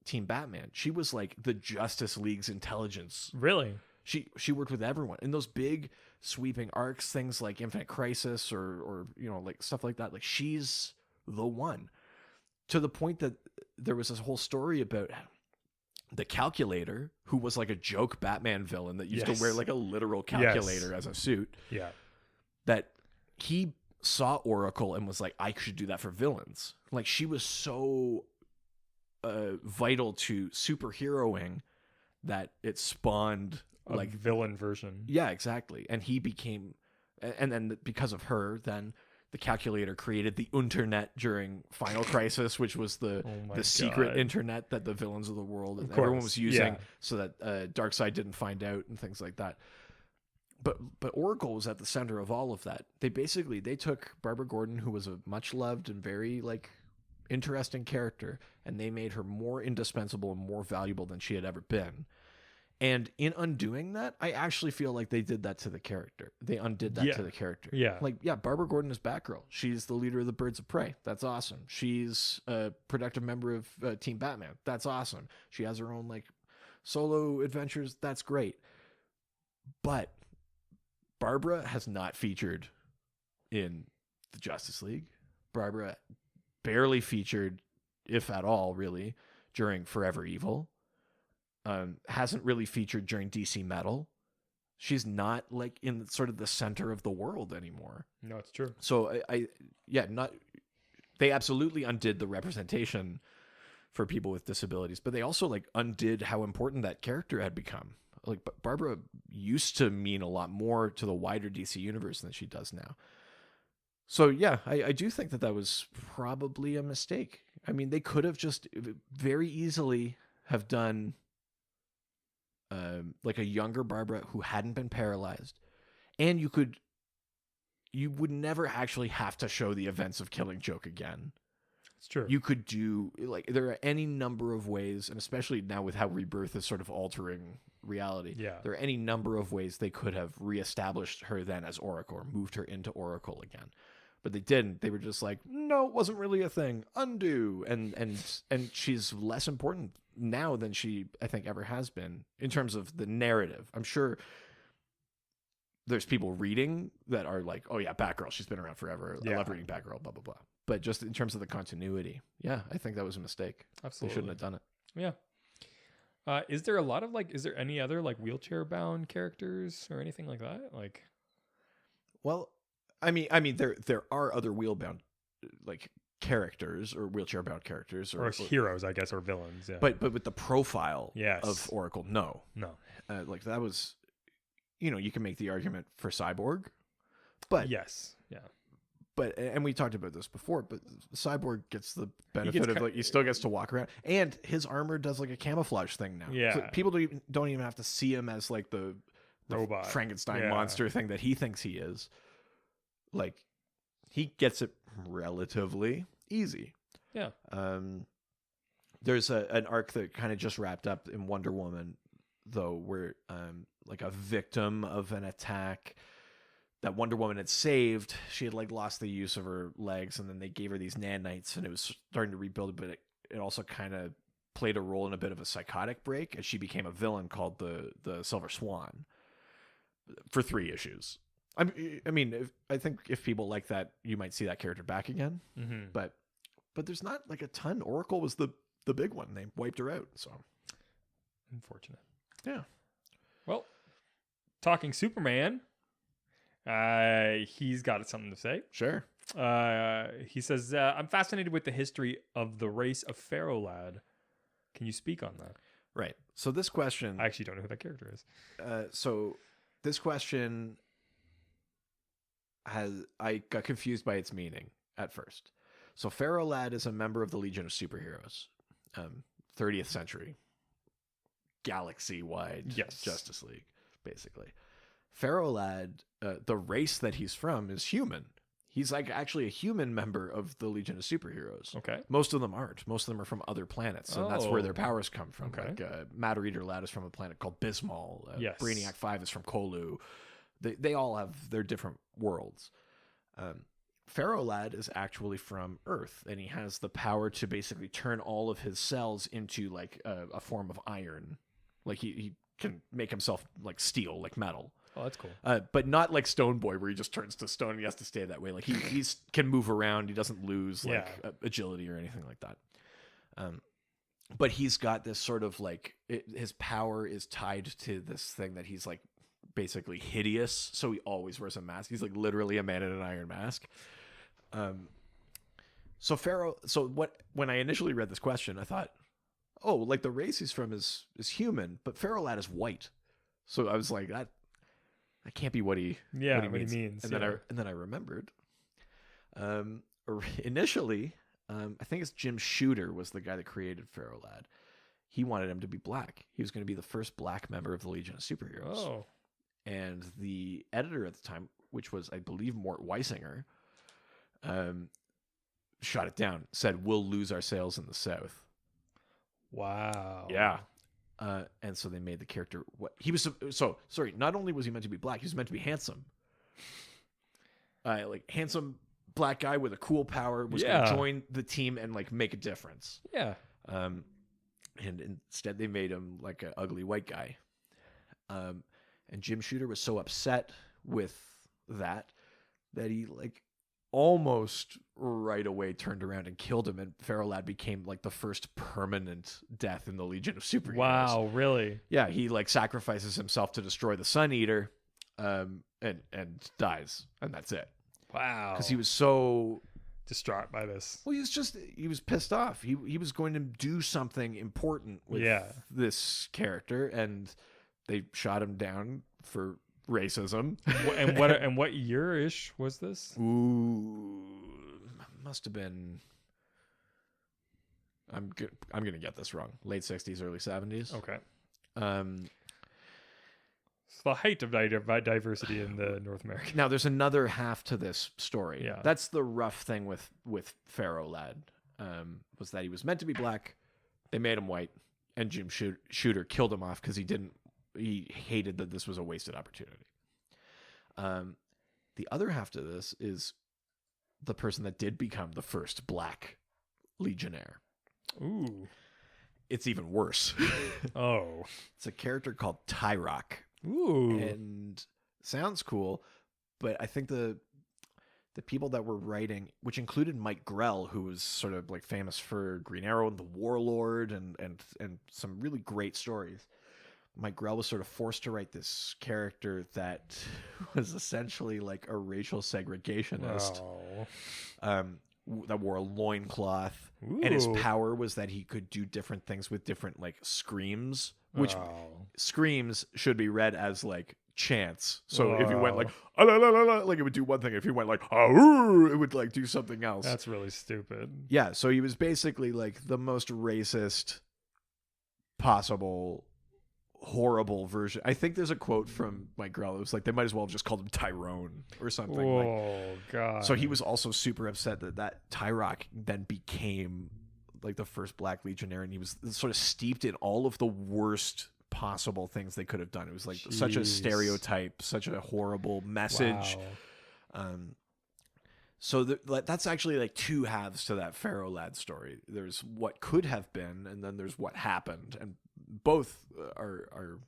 S1: Team Batman. She was like the Justice League's intelligence.
S2: Really?
S1: She worked with everyone. In those big sweeping arcs, things like Infinite Crisis or like stuff like that. Like she's the one. To the point that there was this whole story about the Calculator, who was like a joke Batman villain that used to wear like a literal calculator as a suit.
S2: Yeah.
S1: That he saw Oracle and was like, I should do that for villains. Like she was so vital to superheroing that it spawned
S2: a like villain version.
S1: Yeah, exactly. And he became, and then because of her, then the Calculator created the Internet during Final Crisis, which was the secret internet that the villains of the world and everyone was using so that Darkseid didn't find out and things like that. But Oracle was at the center of all of that. They took Barbara Gordon, who was a much loved and very like interesting character, and they made her more indispensable and more valuable than she had ever been. And in undoing that, I actually feel like they did that to the character. They undid that to the character.
S2: Yeah.
S1: Like, yeah, Barbara Gordon is Batgirl. She's the leader of the Birds of Prey. That's awesome. She's a productive member of Team Batman. That's awesome. She has her own, like, solo adventures. That's great. But Barbara has not featured in the Justice League. Barbara barely featured, if at all, really, during Forever Evil. Hasn't really featured during DC Metal. She's not like in sort of the center of the world anymore.
S2: No, it's true.
S1: So they absolutely undid the representation for people with disabilities, but they also like undid how important that character had become. Like Barbara used to mean a lot more to the wider DC universe than she does now. So yeah, I do think that was probably a mistake. I mean, they could have just very easily have done like a younger Barbara who hadn't been paralyzed, and you would never actually have to show the events of Killing Joke again.
S2: It's true.
S1: You could do, like, there are any number of ways, and especially now with how Rebirth is sort of altering reality.
S2: Yeah.
S1: There are any number of ways they could have reestablished her then as Oracle or moved her into Oracle again. But they didn't. They were just like, no, it wasn't really a thing. Undo. And she's less important now than she, I think, ever has been in terms of the narrative. I'm sure there's people reading that are like, oh yeah, Batgirl, she's been around forever. I love reading Batgirl, blah, blah, blah. But just in terms of the continuity, yeah, I think that was a mistake.
S2: Absolutely.
S1: They shouldn't have done it.
S2: Yeah. Is there a lot of is there any other wheelchair bound characters or anything like that?
S1: Well, I mean, there are other wheel-bound characters or wheelchair-bound characters
S2: or heroes, I guess, or villains. Yeah.
S1: But with the profile
S2: Yes.
S1: of Oracle, no. That was, you can make the argument for Cyborg, but
S2: yes, yeah.
S1: But and we talked about this before, but Cyborg gets the benefit of he still gets to walk around, and his armor does a camouflage thing now.
S2: Yeah,
S1: so people don't even have to see him as the
S2: robot
S1: Frankenstein monster thing that he thinks he is. He gets it relatively easy.
S2: Yeah.
S1: There's an arc that kind of just wrapped up in Wonder Woman, though, where a victim of an attack that Wonder Woman had saved, she had lost the use of her legs, and then they gave her these nanites, and it was starting to rebuild, but it also kind of played a role in a bit of a psychotic break, and she became a villain called the Silver Swan for 3 issues. I think if people like that, you might see that character back again.
S2: Mm-hmm.
S1: But there's not a ton. Oracle was the big one. They wiped her out. So
S2: unfortunate.
S1: Yeah.
S2: Well, talking Superman, he's got something to say.
S1: Sure.
S2: He says, "I'm fascinated with the history of the race of Pharaoh Lad. Can you speak on that?"
S1: Right. So this question,
S2: I actually don't know who that character is.
S1: So this question I got confused by its meaning at first. So Pharaoh Lad is a member of the Legion of Superheroes, 30th century, galaxy-wide Justice League, basically. Pharaoh Lad, the race that he's from is human. He's actually a human member of the Legion of Superheroes.
S2: Okay.
S1: Most of them aren't. Most of them are from other planets, and that's where their powers come from.
S2: Okay.
S1: Matter Eater Lad is from a planet called Bismol.
S2: Yes.
S1: Brainiac 5 is from Kolu. They all have their different worlds. Pharaoh Lad is actually from Earth, and he has the power to basically turn all of his cells into a form of iron. He can make himself steel, metal.
S2: Oh, that's cool.
S1: But not like Stone Boy, where he just turns to stone and he has to stay that way. He can move around. He doesn't lose agility or anything like that. But he's got this sort of his power is tied to this thing that he's basically hideous, so he always wears a mask. He's literally a man in an iron mask. When I initially read this question, I thought, oh, the race he's from is human, but Pharaoh Lad is white. So I was like, that can't be what he means. And then I remembered. Initially, I think it's Jim Shooter was the guy that created Pharaoh Lad. He wanted him to be black. He was going to be the first black member of the Legion of Superheroes.
S2: Oh.
S1: And the editor at the time, which was, I believe, Mort Weisinger, shot it down, said, "We'll lose our sales in the South."
S2: Wow.
S1: Yeah. And so they made the character what he was. Sorry, not only was he meant to be black, he was meant to be handsome. Handsome black guy with a cool power was going to join the team and make a difference.
S2: Yeah.
S1: And instead they made him an ugly white guy. And Jim Shooter was so upset with that he almost right away turned around and killed him, and Pharaoh Lad became the first permanent death in the Legion of Superheroes.
S2: Wow, really?
S1: Yeah, he sacrifices himself to destroy the Sun Eater, and dies, and that's it.
S2: Wow.
S1: Because he was so
S2: distraught by this.
S1: Well, he was pissed off. He was going to do something important with this character, and they shot him down for racism.
S2: And what year-ish was this?
S1: Ooh, must have been. I'm gonna get this wrong. Late 60s, early 70s.
S2: Okay. It's the height of diversity in the North America.
S1: Now, there's another half to this story.
S2: Yeah.
S1: That's the rough thing with Pharaoh Lad. was that he was meant to be black. They made him white, and Jim Shooter killed him off because he hated that this was a wasted opportunity. The other half to this is the person that did become the first black Legionnaire.
S2: Ooh.
S1: It's even worse.
S2: Oh.
S1: It's a character called Tyrock.
S2: Ooh.
S1: And sounds cool, but I think the people that were writing, which included Mike Grell, who was sort of like famous for Green Arrow and the Warlord and some really great stories. Mike Grell was sort of forced to write this character that was essentially like a racial segregationist. That wore a loincloth.
S2: Ooh.
S1: And his power was that he could do different things with different like screams, which screams should be read as like chants. So if you went like "Ah, la, la, la, la," like it would do one thing. If you went like "Ah," it would like do something else.
S2: That's really stupid.
S1: Yeah, so he was basically like the most racist possible horrible version. I think there's a quote from Mike Grell. It was like they might as well have just called him Tyrone or something.
S2: Oh god.
S1: So he was also super upset that Tyrock then became like the first black Legionnaire, and he was sort of steeped in all of the worst possible things they could have done. It was like such a stereotype, such a horrible message.
S2: Wow.
S1: So that's actually like two halves to that Pharaoh Lad story. There's what could have been, and then there's what happened, and both are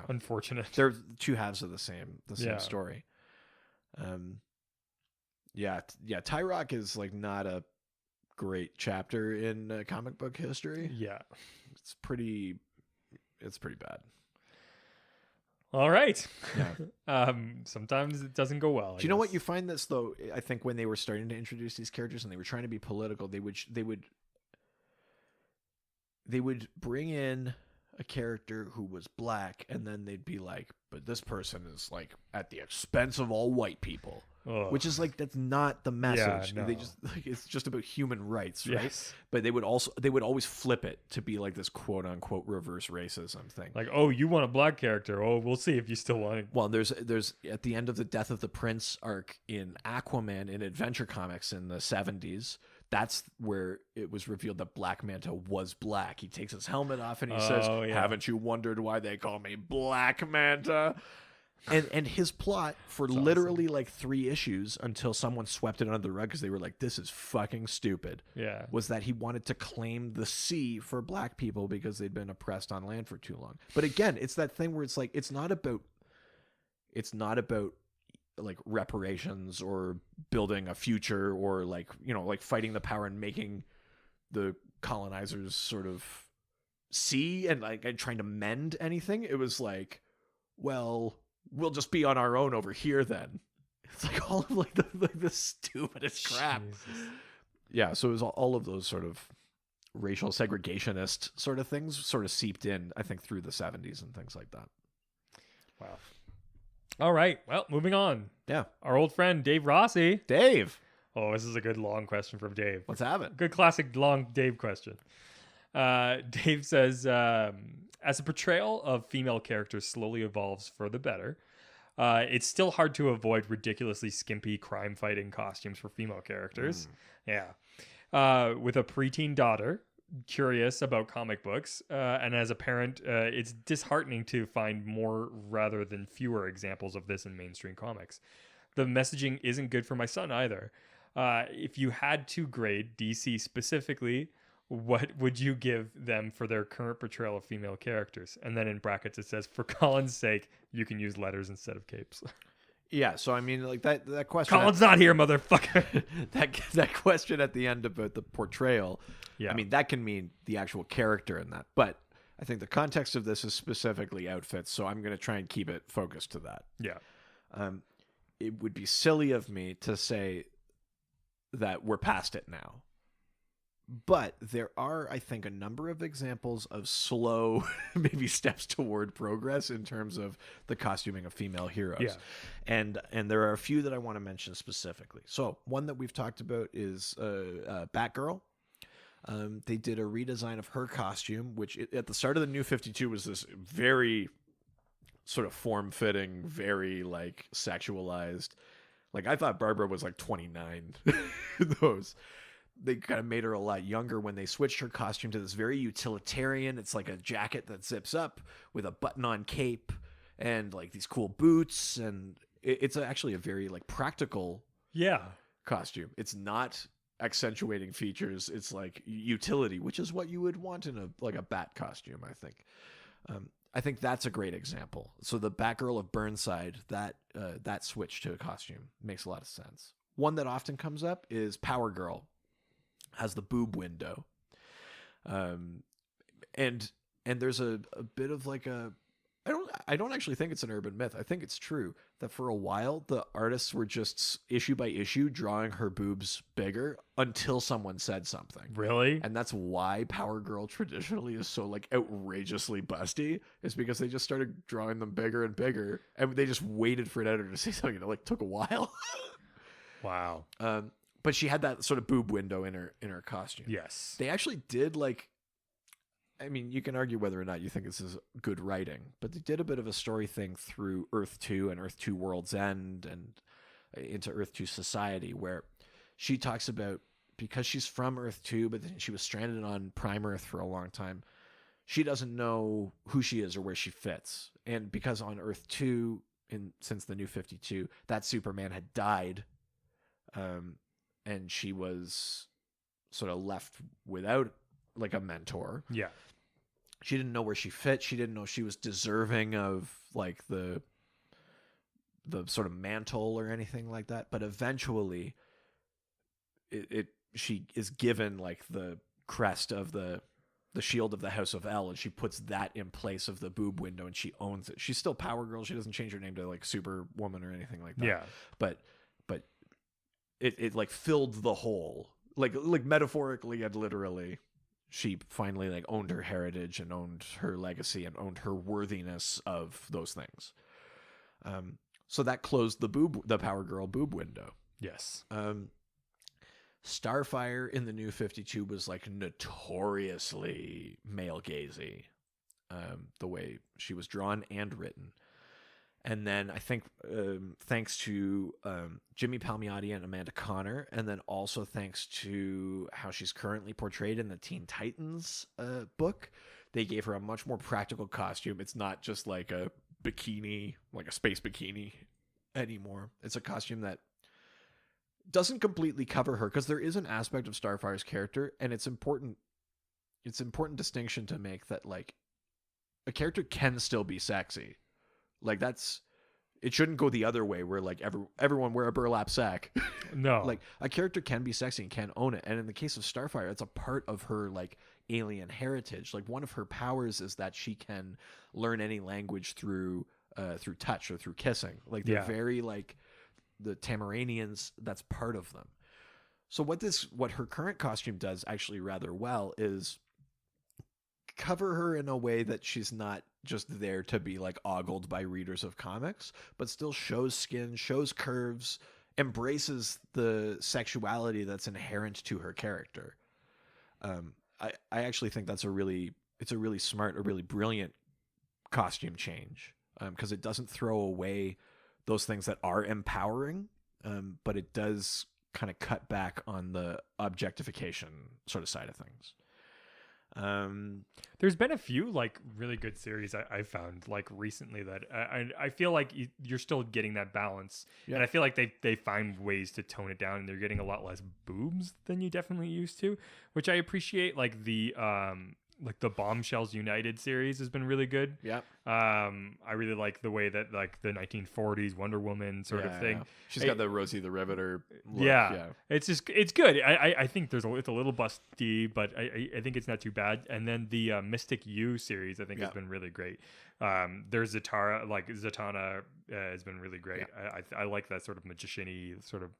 S2: unfortunate.
S1: They're two halves of the same story. Tyrock is like not a great chapter in comic book history.
S2: Yeah,
S1: it's pretty bad.
S2: All right.
S1: Yeah.
S2: Sometimes it doesn't go well.
S1: Do you know what you find this though? I think when they were starting to introduce these characters and they were trying to be political, they would bring in a character who was black, and then they'd be like, but this person is like at the expense of all white people. Ugh. Which is like, that's not the message.
S2: Yeah, no.
S1: They just like, it's just about human rights, right?
S2: Yes.
S1: But they would always flip it to be like this quote unquote reverse racism thing.
S2: Like, oh, you want a black character? Oh, we'll see if you still want it.
S1: Well, there's at the end of the Death of the Prince arc in Aquaman in Adventure Comics in the 70s. That's where it was revealed that Black Manta was black. He takes his helmet off and he says, "Haven't you wondered why they call me Black Manta?" And his plot for literally like 3 issues until someone swept it under the rug because they were like, "This is fucking stupid."
S2: Yeah,
S1: was that he wanted to claim the sea for black people because they'd been oppressed on land for too long. But again, it's that thing where it's like it's not about like reparations or building a future or like, you know, like fighting the power and making the colonizers sort of see and like and trying to mend anything. It was like, well, we'll just be on our own over here then. It's like all of like the stupidest crap. Jesus. Yeah, so it was all of those sort of racial segregationist sort of things sort of seeped in, I think, through the 70s and things like that.
S2: Wow. All right. Well, moving on.
S1: Yeah.
S2: Our old friend, Dave Rossi.
S1: Dave.
S2: Oh, this is a good long question from Dave.
S1: Let's have it.
S2: Good classic long Dave question. Dave says, as a portrayal of female characters slowly evolves for the better, it's still hard to avoid ridiculously skimpy crime-fighting costumes for female characters. Yeah. With a preteen daughter, curious about comic books, and as a parent, it's disheartening to find more rather than fewer examples of this in mainstream comics. The messaging isn't good for my son either. If you had to grade DC specifically, what would you give them for their current portrayal of female characters? And then in brackets it says, for Colin's sake, you can use letters instead of capes.
S1: Yeah, so I mean, like that question.
S2: Colin's not here, motherfucker.
S1: that question at the end about the portrayal.
S2: Yeah,
S1: I mean that can mean the actual character in that, but I think the context of this is specifically outfits. So I'm going to try and keep it focused to that.
S2: Yeah,
S1: it would be silly of me to say that we're past it now, but there are, I think, a number of examples of slow, maybe steps toward progress in terms of the costuming of female heroes.
S2: Yeah.
S1: And there are a few that I want to mention specifically. So one that we've talked about is Batgirl. They did a redesign of her costume, which at the start of the New 52 was this very sort of form-fitting, very like sexualized. Like I thought Barbara was like 29. Those. they kind of made her a lot younger when they switched her costume to this very utilitarian. It's like a jacket that zips up with a button-on cape and like these cool boots, and it's actually a very like practical costume. It's not accentuating features. It's like utility, which is what you would want in a bat costume, I think. I think that's a great example. So the Batgirl of Burnside, that switch to a costume makes a lot of sense. One that often comes up is Power Girl, has the boob window, and there's a bit of like a I don't actually think it's an urban myth. I think it's true that for a while the artists were just issue by issue drawing her boobs bigger until someone said something.
S2: Really?
S1: And that's why Power Girl traditionally is so like outrageously busty, is because they just started drawing them bigger and bigger, and they just waited for an editor to say something. It like took a while.
S2: Wow.
S1: But she had that sort of boob window in her costume.
S2: Yes.
S1: They actually did like, I mean, you can argue whether or not you think this is good writing, but they did a bit of a story thing through Earth 2 and Earth 2 World's End and into Earth 2 Society, where she talks about, because she's from Earth 2, but then she was stranded on Prime Earth for a long time, she doesn't know who she is or where she fits. And because on Earth 2, since the New 52, that Superman had died, and she was sort of left without like a mentor.
S2: Yeah.
S1: She didn't know where she fit. She didn't know she was deserving of like the sort of mantle or anything like that. But eventually she is given like the crest of the shield of the House of L, and she puts that in place of the boob window, and she owns it. She's still Power Girl. She doesn't change her name to like Superwoman or anything like that.
S2: Yeah.
S1: But it like filled the hole, like metaphorically and literally. She finally like owned her heritage and owned her legacy and owned her worthiness of those things. So that closed the Power Girl boob window.
S2: Yes.
S1: Starfire in the New 52 was like notoriously male gazy, the way she was drawn and written. And then I think thanks to Jimmy Palmiotti and Amanda Connor, and then also thanks to how she's currently portrayed in the Teen Titans book, they gave her a much more practical costume. It's not just like a bikini, like a space bikini anymore. It's a costume that doesn't completely cover her, because there is an aspect of Starfire's character, and it's important distinction to make, that like a character can still be sexy. Like it shouldn't go the other way where like everyone wear a burlap sack.
S2: No.
S1: Like a character can be sexy and can own it. And in the case of Starfire, it's a part of her like alien heritage. Like one of her powers is that she can learn any language through touch or through kissing. Like they're very like the Tamaranians, that's part of them. So what her current costume does actually rather well is cover her in a way that she's not just there to be like ogled by readers of comics, but still shows skin, shows curves, embraces the sexuality that's inherent to her character. I actually think it's a really smart, a really brilliant costume change, because it doesn't throw away those things that are empowering, but it does kind of cut back on the objectification sort of side of things.
S2: There's been a few like really good series I found like recently that I feel like you're still getting that balance, and I feel like they find ways to tone it down, and they're getting a lot less boobs than you definitely used to, which I appreciate. Like the Bombshells United series has been really good.
S1: Yeah.
S2: I really like the way that like the 1940s Wonder Woman sort of thing.
S1: Yeah. She's got the Rosie the Riveter look.
S2: Yeah. It's good. I think it's a little busty, but I think it's not too bad. And then the Mystic U series I think has been really great. There's Zatanna has been really great. Yeah. I like that sort of magician-y sort of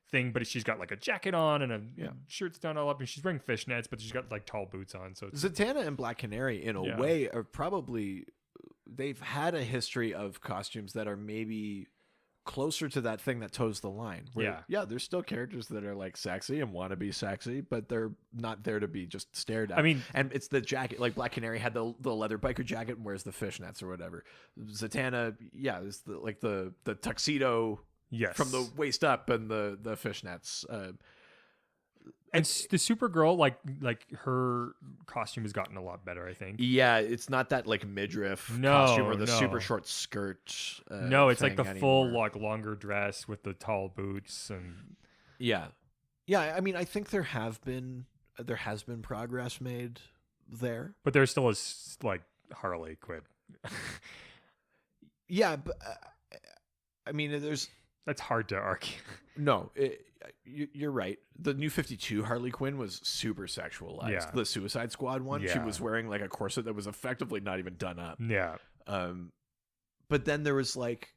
S2: thing, but she's got like a jacket on and a shirt's done all up, and she's wearing fishnets, but she's got like tall boots on. So
S1: Zatanna and Black Canary in a way are probably, they've had a history of costumes that are maybe closer to that thing that toes the line. Where, there's still characters that are like sexy and want to be sexy, but they're not there to be just stared at.
S2: I mean,
S1: and it's the jacket. Like Black Canary had the leather biker jacket and wears the fishnets or whatever. Zatanna, is the tuxedo.
S2: Yes.
S1: From the waist up and the fishnets.
S2: And the Supergirl, like her costume has gotten a lot better, I think.
S1: Yeah, it's not that like midriff costume or the super short skirt.
S2: No, it's like the
S1: anymore.
S2: full like longer dress with the tall boots and
S1: yeah. I mean, I think there has been progress made there,
S2: but there still is like Harley Quinn.
S1: Yeah, but I mean,
S2: that's hard to argue.
S1: No, you're right. The New 52 Harley Quinn was super sexualized.
S2: Yeah.
S1: The Suicide Squad one, she was wearing like a corset that was effectively not even done up.
S2: Yeah.
S1: But then there was like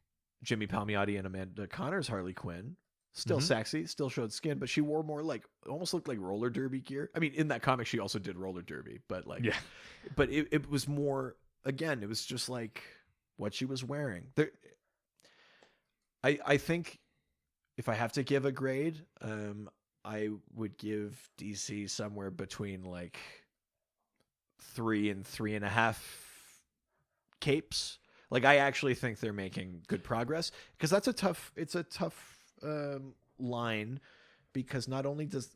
S1: Jimmy Palmiotti and Amanda Connor's Harley Quinn, still sexy, still showed skin, but she wore more like almost looked like roller derby gear. I mean, in that comic, she also did roller derby, but like, but it was more, again, it was just like what she was wearing. I think if I have to give a grade, I would give DC somewhere between like 3 and 3.5 capes. Like, I actually think they're making good progress, because it's a tough line, because not only does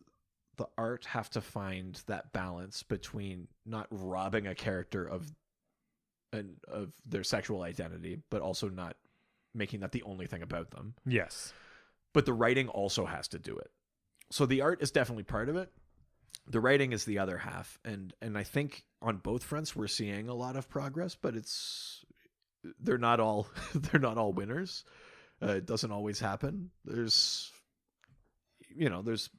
S1: the art have to find that balance between not robbing a character of their sexual identity, but also not making that the only thing about them.
S2: Yes.
S1: But the writing also has to do it. So the art is definitely part of it. The writing is the other half. And I think on both fronts we're seeing a lot of progress, but they're not all winners. It doesn't always happen. There's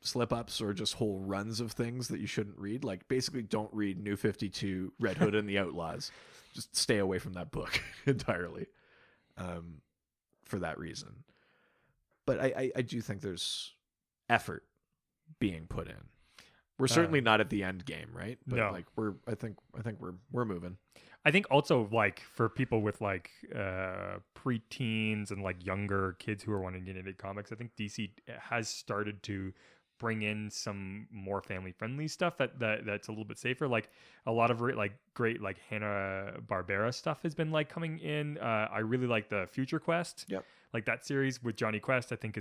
S1: slip ups or just whole runs of things that you shouldn't read. Like, basically don't read New 52, Red Hood and the Outlaws. Just stay away from that book entirely. For that reason. But I do think there's effort being put in. We're certainly not at the end game, right? But
S2: no.
S1: Like I think we're moving.
S2: I think also, like, for people with like preteens and like younger kids who are wanting to get into comics, I think DC has started to bring in some more family friendly stuff that's a little bit safer. Like a lot of like great like Hanna-Barbera stuff has been like coming in. I really like the Future Quest.
S1: Yep.
S2: Like that series with Johnny Quest, I think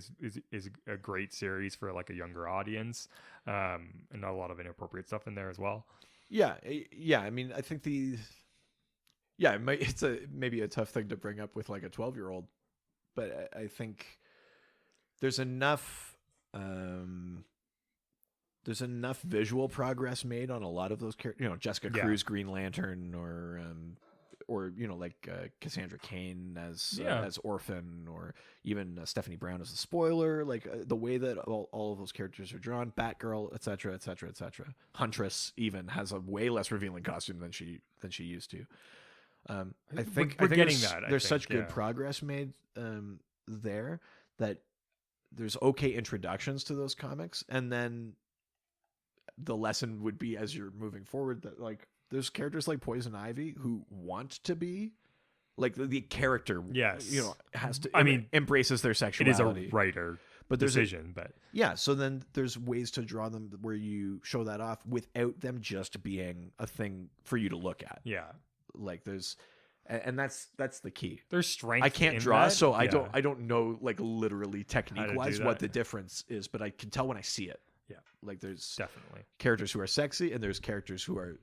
S2: is a great series for like a younger audience, and not a lot of inappropriate stuff in there as well.
S1: Yeah. I mean, I think it's maybe a tough thing to bring up with like a 12-year-old, but I think there's enough visual progress made on a lot of those characters. Jessica Cruz, Green Lantern, or like Cassandra Cain as Orphan, or even Stephanie Brown as the Spoiler. Like the way that all of those characters are drawn, Batgirl, etc., etc., etc. Huntress even has a way less revealing costume than she used to. I think there's such good progress made there that there's okay introductions to those comics, and then the lesson would be, as you're moving forward, that like there's characters like Poison Ivy who want to be like the character.
S2: Yes,
S1: has to.
S2: I mean,
S1: embraces their sexuality.
S2: It is a writer decision, but
S1: so then there's ways to draw them where you show that off without them just being a thing for you to look at.
S2: Yeah,
S1: like there's. And that's the key.
S2: There's strength.
S1: I can't draw,
S2: that.
S1: so I don't know like literally technique wise what the difference is, but I can tell when I see it.
S2: Yeah,
S1: like there's
S2: definitely
S1: characters who are sexy, and there's characters who are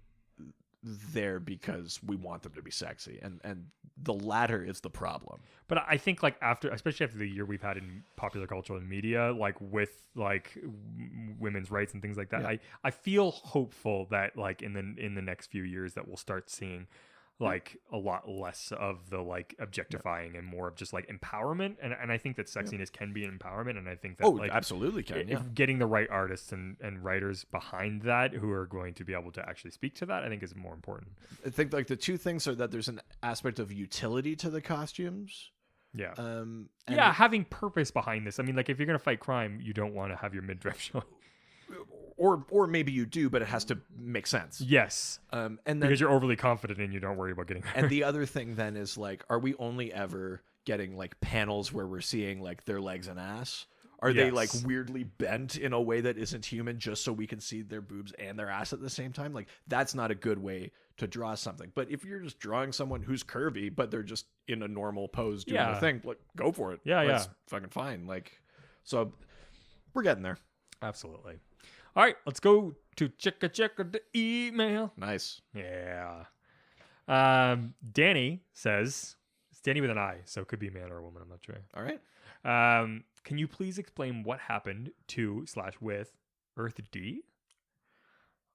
S1: there because we want them to be sexy, and the latter is the problem.
S2: But I think like especially after the year we've had in popular culture and media, like with like women's rights and things like that, I feel hopeful that like in the next few years that we'll start seeing like a lot less of the like objectifying and more of just like empowerment, and I think that sexiness can be an empowerment, and I think that like
S1: absolutely can.
S2: Getting the right artists and writers behind that who are going to be able to actually speak to that, I think is more important.
S1: I think like the two things are that there's an aspect of utility to the costumes.
S2: Yeah. Having purpose behind this. I mean, like if you're gonna fight crime, you don't want to have your midriff show.
S1: Or maybe you do, but it has to make sense.
S2: Yes.
S1: And then,
S2: because you're overly confident and you don't worry about getting hurt.
S1: And the other thing then is like, are we only ever getting like panels where we're seeing like their legs and ass? Are they like weirdly bent in a way that isn't human just so we can see their boobs and their ass at the same time? Like that's not a good way to draw something. But if you're just drawing someone who's curvy, but they're just in a normal pose doing a thing, like go for it.
S2: Yeah,
S1: that's fucking fine. Like, so we're getting there.
S2: Absolutely. All right, let's go to check the email.
S1: Nice.
S2: Yeah. Danny says, it's Danny with an I, so it could be a man or a woman. I'm not sure.
S1: All right.
S2: Can you please explain what happened to/with Earth D?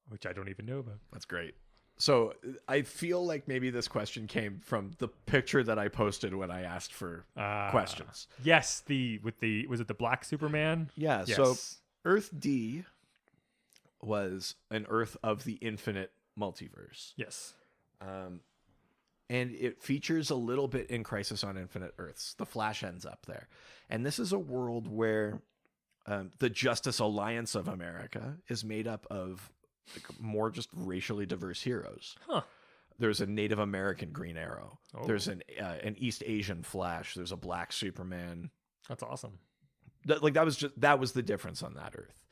S2: Which I don't even know about.
S1: That's great. So I feel like maybe this question came from the picture that I posted when I asked for questions.
S2: Yes, was it the Black Superman?
S1: Yeah.
S2: Yes.
S1: So Earth D was an Earth of the infinite multiverse.
S2: Yes.
S1: And it features a little bit in Crisis on Infinite Earths. The Flash ends up there. And this is a world where the Justice Alliance of America is made up of more just racially diverse heroes.
S2: Huh.
S1: There's a Native American Green Arrow.
S2: Oh.
S1: There's an East Asian Flash. There's a Black Superman.
S2: That's awesome.
S1: That was the difference on that Earth.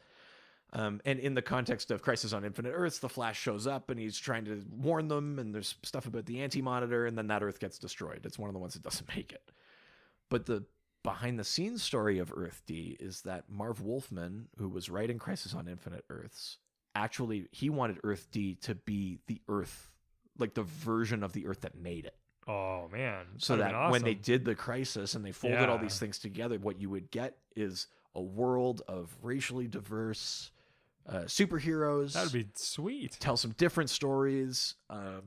S1: And in the context of Crisis on Infinite Earths, the Flash shows up and he's trying to warn them, and there's stuff about the Anti-Monitor, and then that Earth gets destroyed. It's one of the ones that doesn't make it. But the behind-the-scenes story of Earth D is that Marv Wolfman, who was writing Crisis on Infinite Earths, actually, he wanted Earth D to be the Earth, like the version of the Earth that made it.
S2: Oh, man.
S1: So that
S2: awesome.
S1: when they did the Crisis and they folded all these things together, what you would get is a world of racially diverse superheroes.
S2: That would be sweet.
S1: Tell some different stories.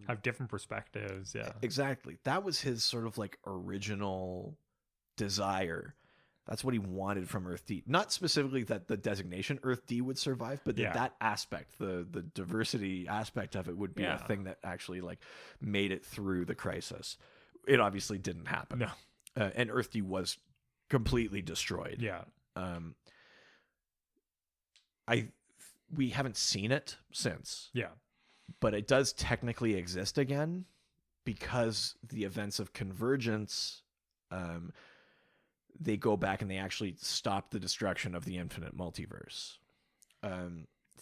S2: Have different perspectives. Yeah.
S1: Exactly. That was his sort of like original desire. That's what he wanted from Earth D. Not specifically that the designation Earth D would survive, but that aspect, the diversity aspect of it would be a thing that actually like made it through the Crisis. It obviously didn't happen.
S2: No.
S1: And Earth D was completely destroyed.
S2: Yeah.
S1: We haven't seen it since.
S2: Yeah.
S1: But it does technically exist again because the events of Convergence, they go back and they actually stop the destruction of the infinite multiverse.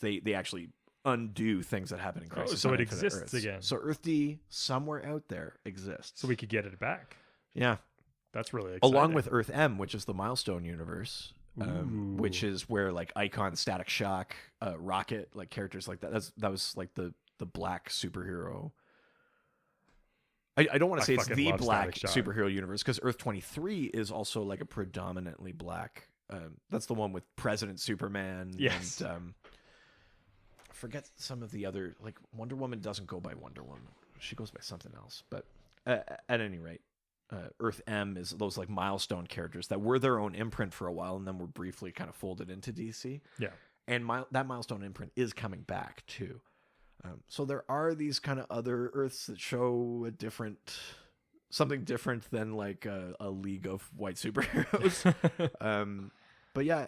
S1: They actually undo things that happen in Crisis.
S2: So
S1: on
S2: it
S1: Infinite
S2: exists
S1: Earths.
S2: again.
S1: So Earth D, somewhere out there, exists.
S2: So we could get it back.
S1: Yeah.
S2: That's really exciting.
S1: Along with Earth M, which is the Milestone universe. Which is where like Icon, Static Shock, Rocket, like characters like that. That was like the black superhero. I don't want to say it's the black superhero universe because Earth 23 is also like a predominantly black. That's the one with President Superman.
S2: Yes.
S1: And forget some of the other, like Wonder Woman doesn't go by Wonder Woman. She goes by something else. But at any rate. Earth M is those like Milestone characters that were their own imprint for a while and then were briefly kind of folded into DC.
S2: Yeah.
S1: And that Milestone imprint is coming back too. So there are these kind of other Earths that show something different than like a league of white superheroes. But yeah,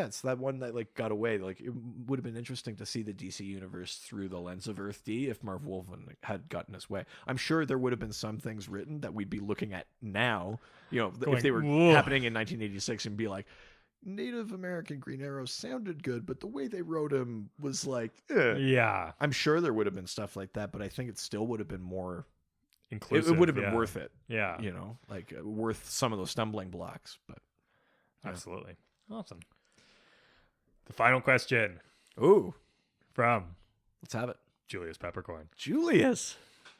S1: it's that one that like got away. Like it would have been interesting to see the DC universe through the lens of Earth D if Marv Wolfman had gotten his way. I'm sure there would have been some things written that we'd be looking at now, if they were happening in 1986 and be like, Native American Green Arrow sounded good, but the way they wrote him was like,
S2: Yeah.
S1: I'm sure there would have been stuff like that, but I think it still would have been more
S2: inclusive.
S1: It would have been worth it.
S2: Yeah.
S1: Like worth some of those stumbling blocks, but
S2: absolutely. Awesome. The final question.
S1: Ooh.
S2: From
S1: let's have it.
S2: Julius Peppercorn.
S1: Julius.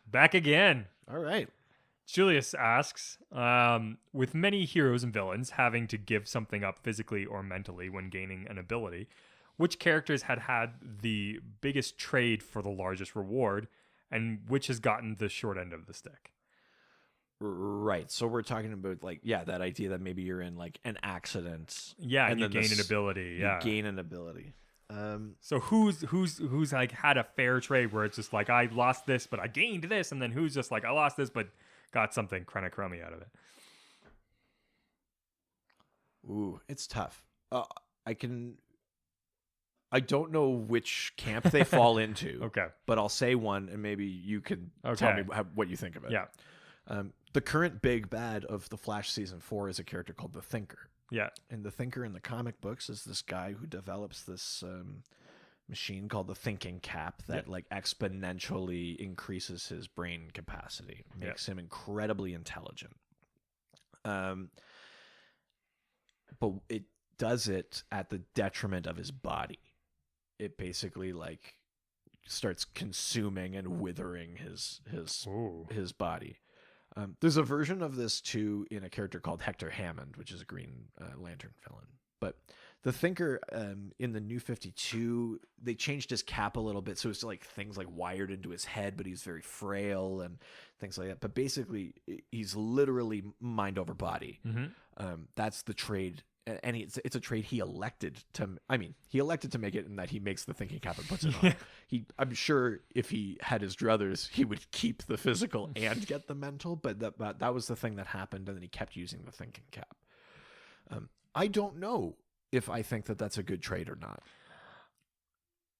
S2: Back again.
S1: All right.
S2: Julius asks, with many heroes and villains having to give something up physically or mentally when gaining an ability, which characters had the biggest trade for the largest reward, and which has gotten the short end of the stick?
S1: Right. So we're talking about that idea that maybe you're in like an accident.
S2: Yeah, and you gain an ability. Yeah.
S1: You gain an ability.
S2: So who's like had a fair trade where it's just like I lost this but I gained this, and then who's just like I lost this but got something kind of crummy out of it?
S1: Ooh, it's tough. I don't know which camp they fall into.
S2: Okay.
S1: But I'll say one, and maybe you can tell me what you think of it.
S2: Yeah.
S1: The current big bad of The Flash Season 4 is a character called the Thinker.
S2: Yeah.
S1: And the Thinker in the comic books is this guy who develops this machine called the Thinking Cap that like exponentially increases his brain capacity, makes him incredibly intelligent. But it does it at the detriment of his body. it basically like starts consuming and withering his body. There's a version of this too in a character called Hector Hammond, which is a Green Lantern villain. But the Thinker in the New 52, they changed his cap a little bit, so it's like things like wired into his head, but he's very frail and things like that. But basically, he's literally mind over body. That's the trade. And it's a trade he elected to. I mean, he elected to make it in that he makes the thinking cap and puts it on. I'm sure if he had his druthers, he would keep the physical and get the mental. But that was the thing that happened, and then he kept using the thinking cap. I don't know if I think that that's a good trade or not.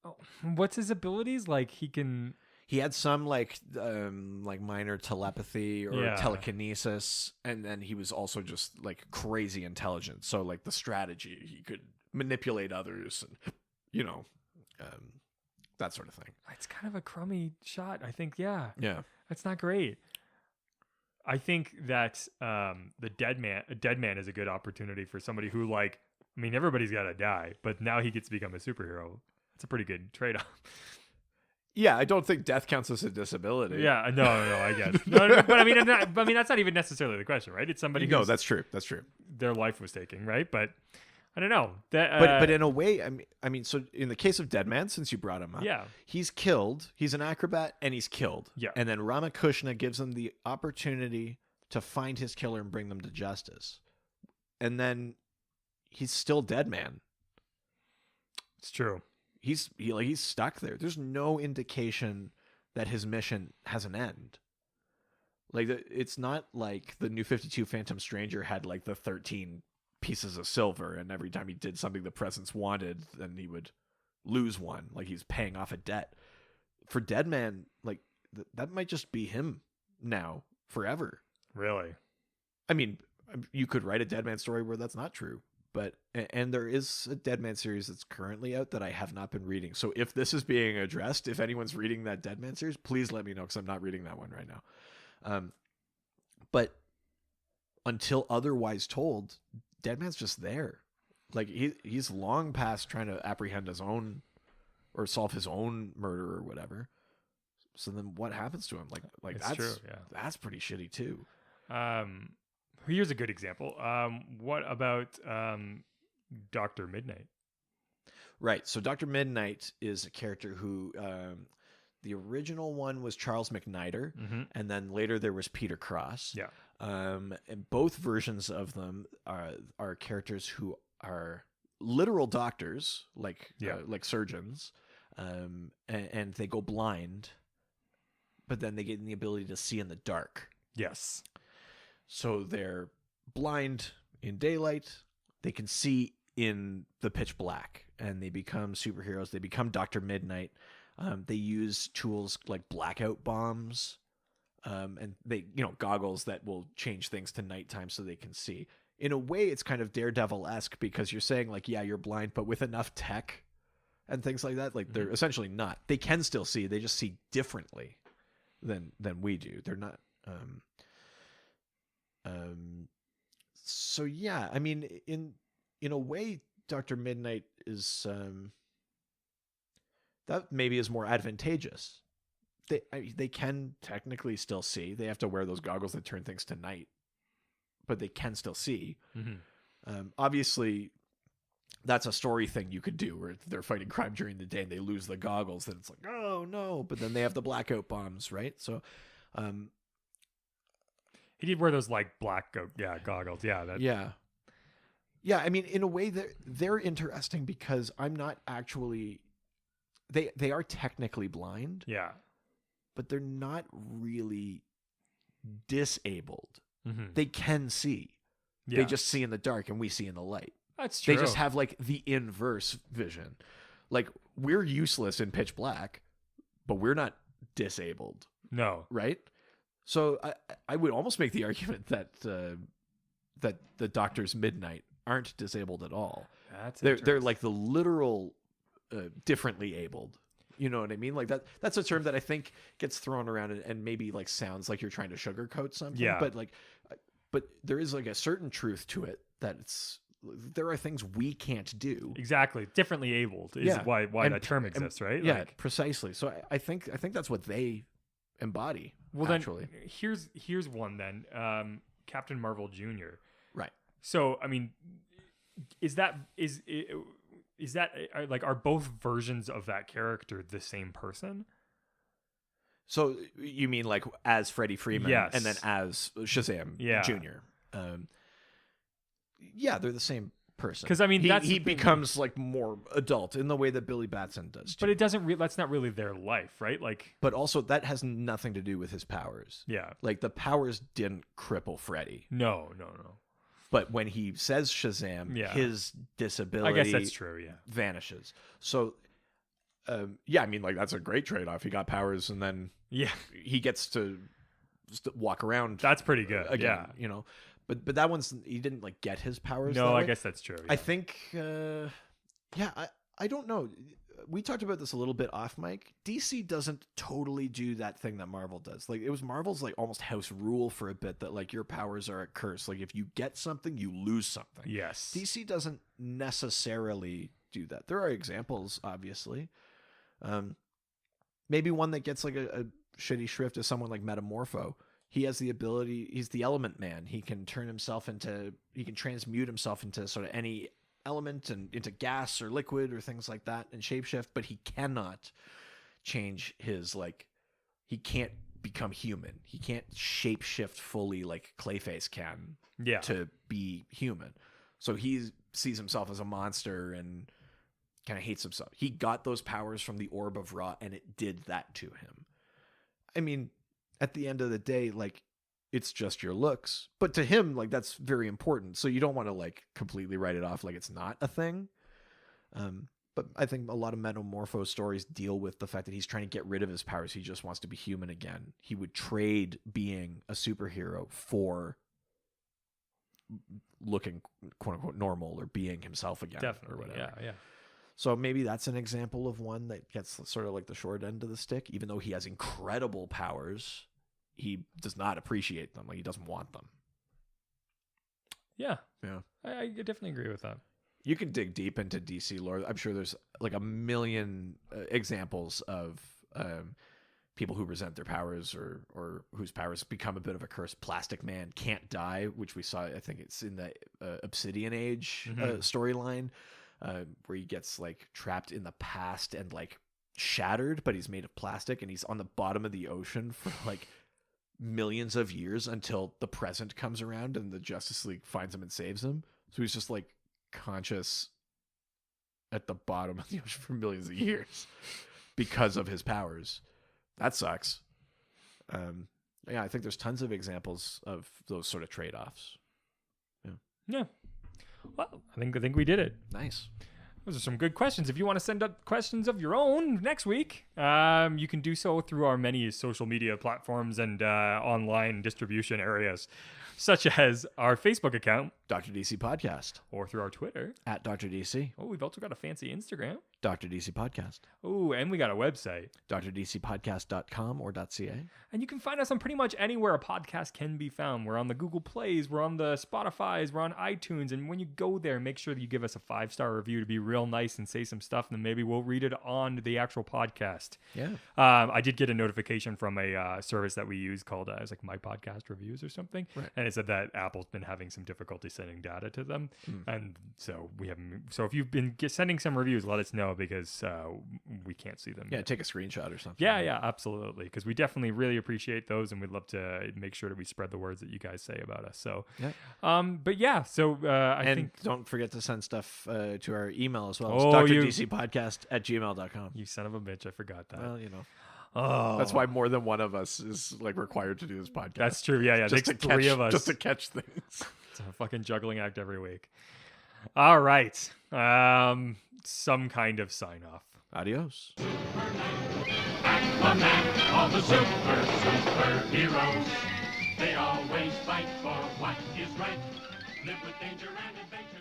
S2: Oh, what's his abilities? Like
S1: He had some like minor telepathy or telekinesis, and then he was also just like crazy intelligent. So like the strategy, he could manipulate others, and that sort of thing.
S2: It's kind of a crummy shot, I think. Yeah, that's not great. I think that a dead man is a good opportunity for somebody who everybody's got to die, but now he gets to become a superhero. That's a pretty good trade-off.
S1: Yeah, I don't think death counts as a disability.
S2: Yeah, no, I guess. No, but I mean, that's not even necessarily the question, right? It's somebody.
S1: No, that's true.
S2: Their life was taken, right? But I don't know.
S1: But in a way, I mean, so in the case of Deadman, since you brought him up, he's killed. He's an acrobat, and he's killed.
S2: Yeah.
S1: And then Ramakrishna gives him the opportunity to find his killer and bring them to justice. And then he's still Deadman.
S2: It's true.
S1: He's stuck there. There's no indication that his mission has an end. Like it's not like the New 52 Phantom Stranger had like the 13 pieces of silver, and every time he did something the presence wanted, then he would lose one. Like he's paying off a debt. For Deadman, like that might just be him now forever.
S2: Really?
S1: I mean, you could write a Deadman story where that's not true. But there is a Deadman series that's currently out that I have not been reading. So if this is being addressed, if anyone's reading that Deadman series, please let me know, because I'm not reading that one right now. But until otherwise told, Deadman's just there. Like he's long past trying to apprehend his own or solve his own murder or whatever. So then what happens to him? Like that's true. Yeah, that's pretty shitty too.
S2: Here's a good example. What about Dr. Midnight?
S1: Right. So Dr. Midnight is a character who the original one was Charles McNider, and then later there was Peter Cross.
S2: Yeah.
S1: And both versions of them are characters who are literal doctors, like surgeons, and they go blind, but then they get the ability to see in the dark.
S2: Yes. So
S1: they're blind in daylight. They can see in the pitch black, and they become superheroes. They become Dr. Midnight. They use tools like blackout bombs, and they, goggles that will change things to nighttime so they can see. In a way, it's kind of Daredevil-esque, because you're saying like, yeah, you're blind, but with enough tech and things like that, like they're essentially not. They can still see. They just see differently than we do. They're not. So yeah, I mean, in a way, Dr. Midnight is that maybe is more advantageous. They can technically still see. They have to wear those goggles that turn things to night, but they can still see. Obviously, that's a story thing you could do where they're fighting crime during the day and they lose the goggles. Then it's like, oh no! But then they have the blackout bombs, right? So.
S2: He did wear those like black goggles. Yeah. I mean, in a way, they're interesting because I'm not actually. They are technically blind. Yeah.
S1: But they're not really disabled. They can see. Yeah. They just see in the dark, and we see in the light.
S2: That's true.
S1: They just have like the inverse vision. Like we're useless in pitch black, but we're not disabled.
S2: No.
S1: Right? So I would almost make the argument that that the Doctors Midnight aren't disabled at all. They're like the literal differently abled. You know what I mean? Like that's a term that I think gets thrown around and maybe like sounds like you're trying to sugarcoat something.
S2: Yeah.
S1: But there is like a certain truth to it that it's there are things we can't do.
S2: Exactly. Differently abled is why that term exists, right?
S1: Yeah, precisely. So I think that's what they embody.
S2: Well,
S1: actually.
S2: then here's one then. Captain Marvel Jr.
S1: Right.
S2: So, I mean, is that like, are both versions of that character the same person?
S1: So you mean like as Freddie Freeman,
S2: yes,
S1: and then as Shazam Jr. Yeah, they're the same person.
S2: Because I mean,
S1: he becomes like more adult in the way that Billy Batson does. Too.
S2: But it doesn't. That's not really their life, right? Like,
S1: but also that has nothing to do with his powers.
S2: Yeah,
S1: like the powers didn't cripple Freddie.
S2: No.
S1: But when he says Shazam, his disability,
S2: I guess that's true. Yeah,
S1: vanishes. So. I mean, like that's a great trade-off. He got powers, and then he gets to walk around.
S2: That's pretty good.
S1: Again, you know. But that one's he didn't like get his powers.
S2: No, I guess that's true. Yeah.
S1: I think. I don't know. We talked about this a little bit off mic. DC doesn't totally do that thing that Marvel does. Like it was Marvel's like almost house rule for a bit that like your powers are a curse. Like if you get something, you lose something.
S2: Yes.
S1: DC doesn't necessarily do that. There are examples, obviously. Maybe one that gets like a shitty shrift is someone like Metamorpho. He has the ability, he's the element man. He can transmute himself into sort of any element and into gas or liquid or things like that and shapeshift, but he cannot change his, like, he can't become human. He can't shapeshift fully like Clayface can to be human. So he sees himself as a monster and kind of hates himself. He got those powers from the Orb of Ra, and it did that to him. I mean, at the end of the day, like, it's just your looks. But to him, like, that's very important. So you don't want to, like, completely write it off like it's not a thing. But I think a lot of Metamorpho stories deal with the fact that he's trying to get rid of his powers. He just wants to be human again. He would trade being a superhero for looking, quote-unquote, normal or being himself again.
S2: Definitely,
S1: or whatever.
S2: Yeah.
S1: So maybe that's an example of one that gets sort of like the short end of the stick. Even though he has incredible powers, he does not appreciate them. Like, he doesn't want them.
S2: Yeah. I definitely agree with that.
S1: You can dig deep into DC lore. I'm sure there's like a million examples of people who resent their powers or whose powers become a bit of a curse. Plastic Man can't die, which we saw, I think it's in the Obsidian Age storyline. Where he gets like trapped in the past and like shattered, but he's made of plastic and he's on the bottom of the ocean for like millions of years until the present comes around and the Justice League finds him and saves him. So he's just like conscious at the bottom of the ocean for millions of years because of his powers. That sucks. I think there's tons of examples of those sort of trade-offs.
S2: Yeah. Well, I think we did it.
S1: Nice.
S2: Those are some good questions. If you want to send up questions of your own next week, you can do so through our many social media platforms and online distribution areas, such as our Facebook account,
S1: Dr. DC Podcast,
S2: or through our Twitter,
S1: @Dr. DC.
S2: Oh, we've also got a fancy Instagram,
S1: Dr. DC Podcast.
S2: Oh, and we got a website,
S1: drdcpodcast.com or .ca.
S2: And you can find us on pretty much anywhere a podcast can be found. We're on the Google Plays, we're on the Spotifys, we're on iTunes. And when you go there, make sure that you give us a 5-star review to be real nice and say some stuff, and then maybe we'll read it on the actual podcast.
S1: Yeah.
S2: I did get a notification from a service that we use called it was like My Podcast Reviews or something,
S1: right.
S2: And it said that Apple's been having some difficulty sending data to them, and so we haven't. So if you've been sending some reviews, let us know because we can't see them.
S1: Yeah, take a screenshot or something.
S2: Yeah, absolutely, because we definitely really appreciate those, and we'd love to make sure that we spread the words that you guys say about us. So, but yeah, so I think
S1: don't forget to send stuff to our email as well.
S2: Oh,
S1: It's drdcpodcast@gmail.com.
S2: You son of a bitch, I forgot that.
S1: Well, you know.
S2: Oh,
S1: that's why more than one of us is like required to do this podcast.
S2: That's true. Yeah.
S1: Just
S2: to three of us
S1: just to catch things.
S2: It's a fucking juggling act every week. All right. Some kind of sign off.
S1: Adios.
S3: Aquaman, all the superheroes. They always fight for what is right. Live with danger and adventure.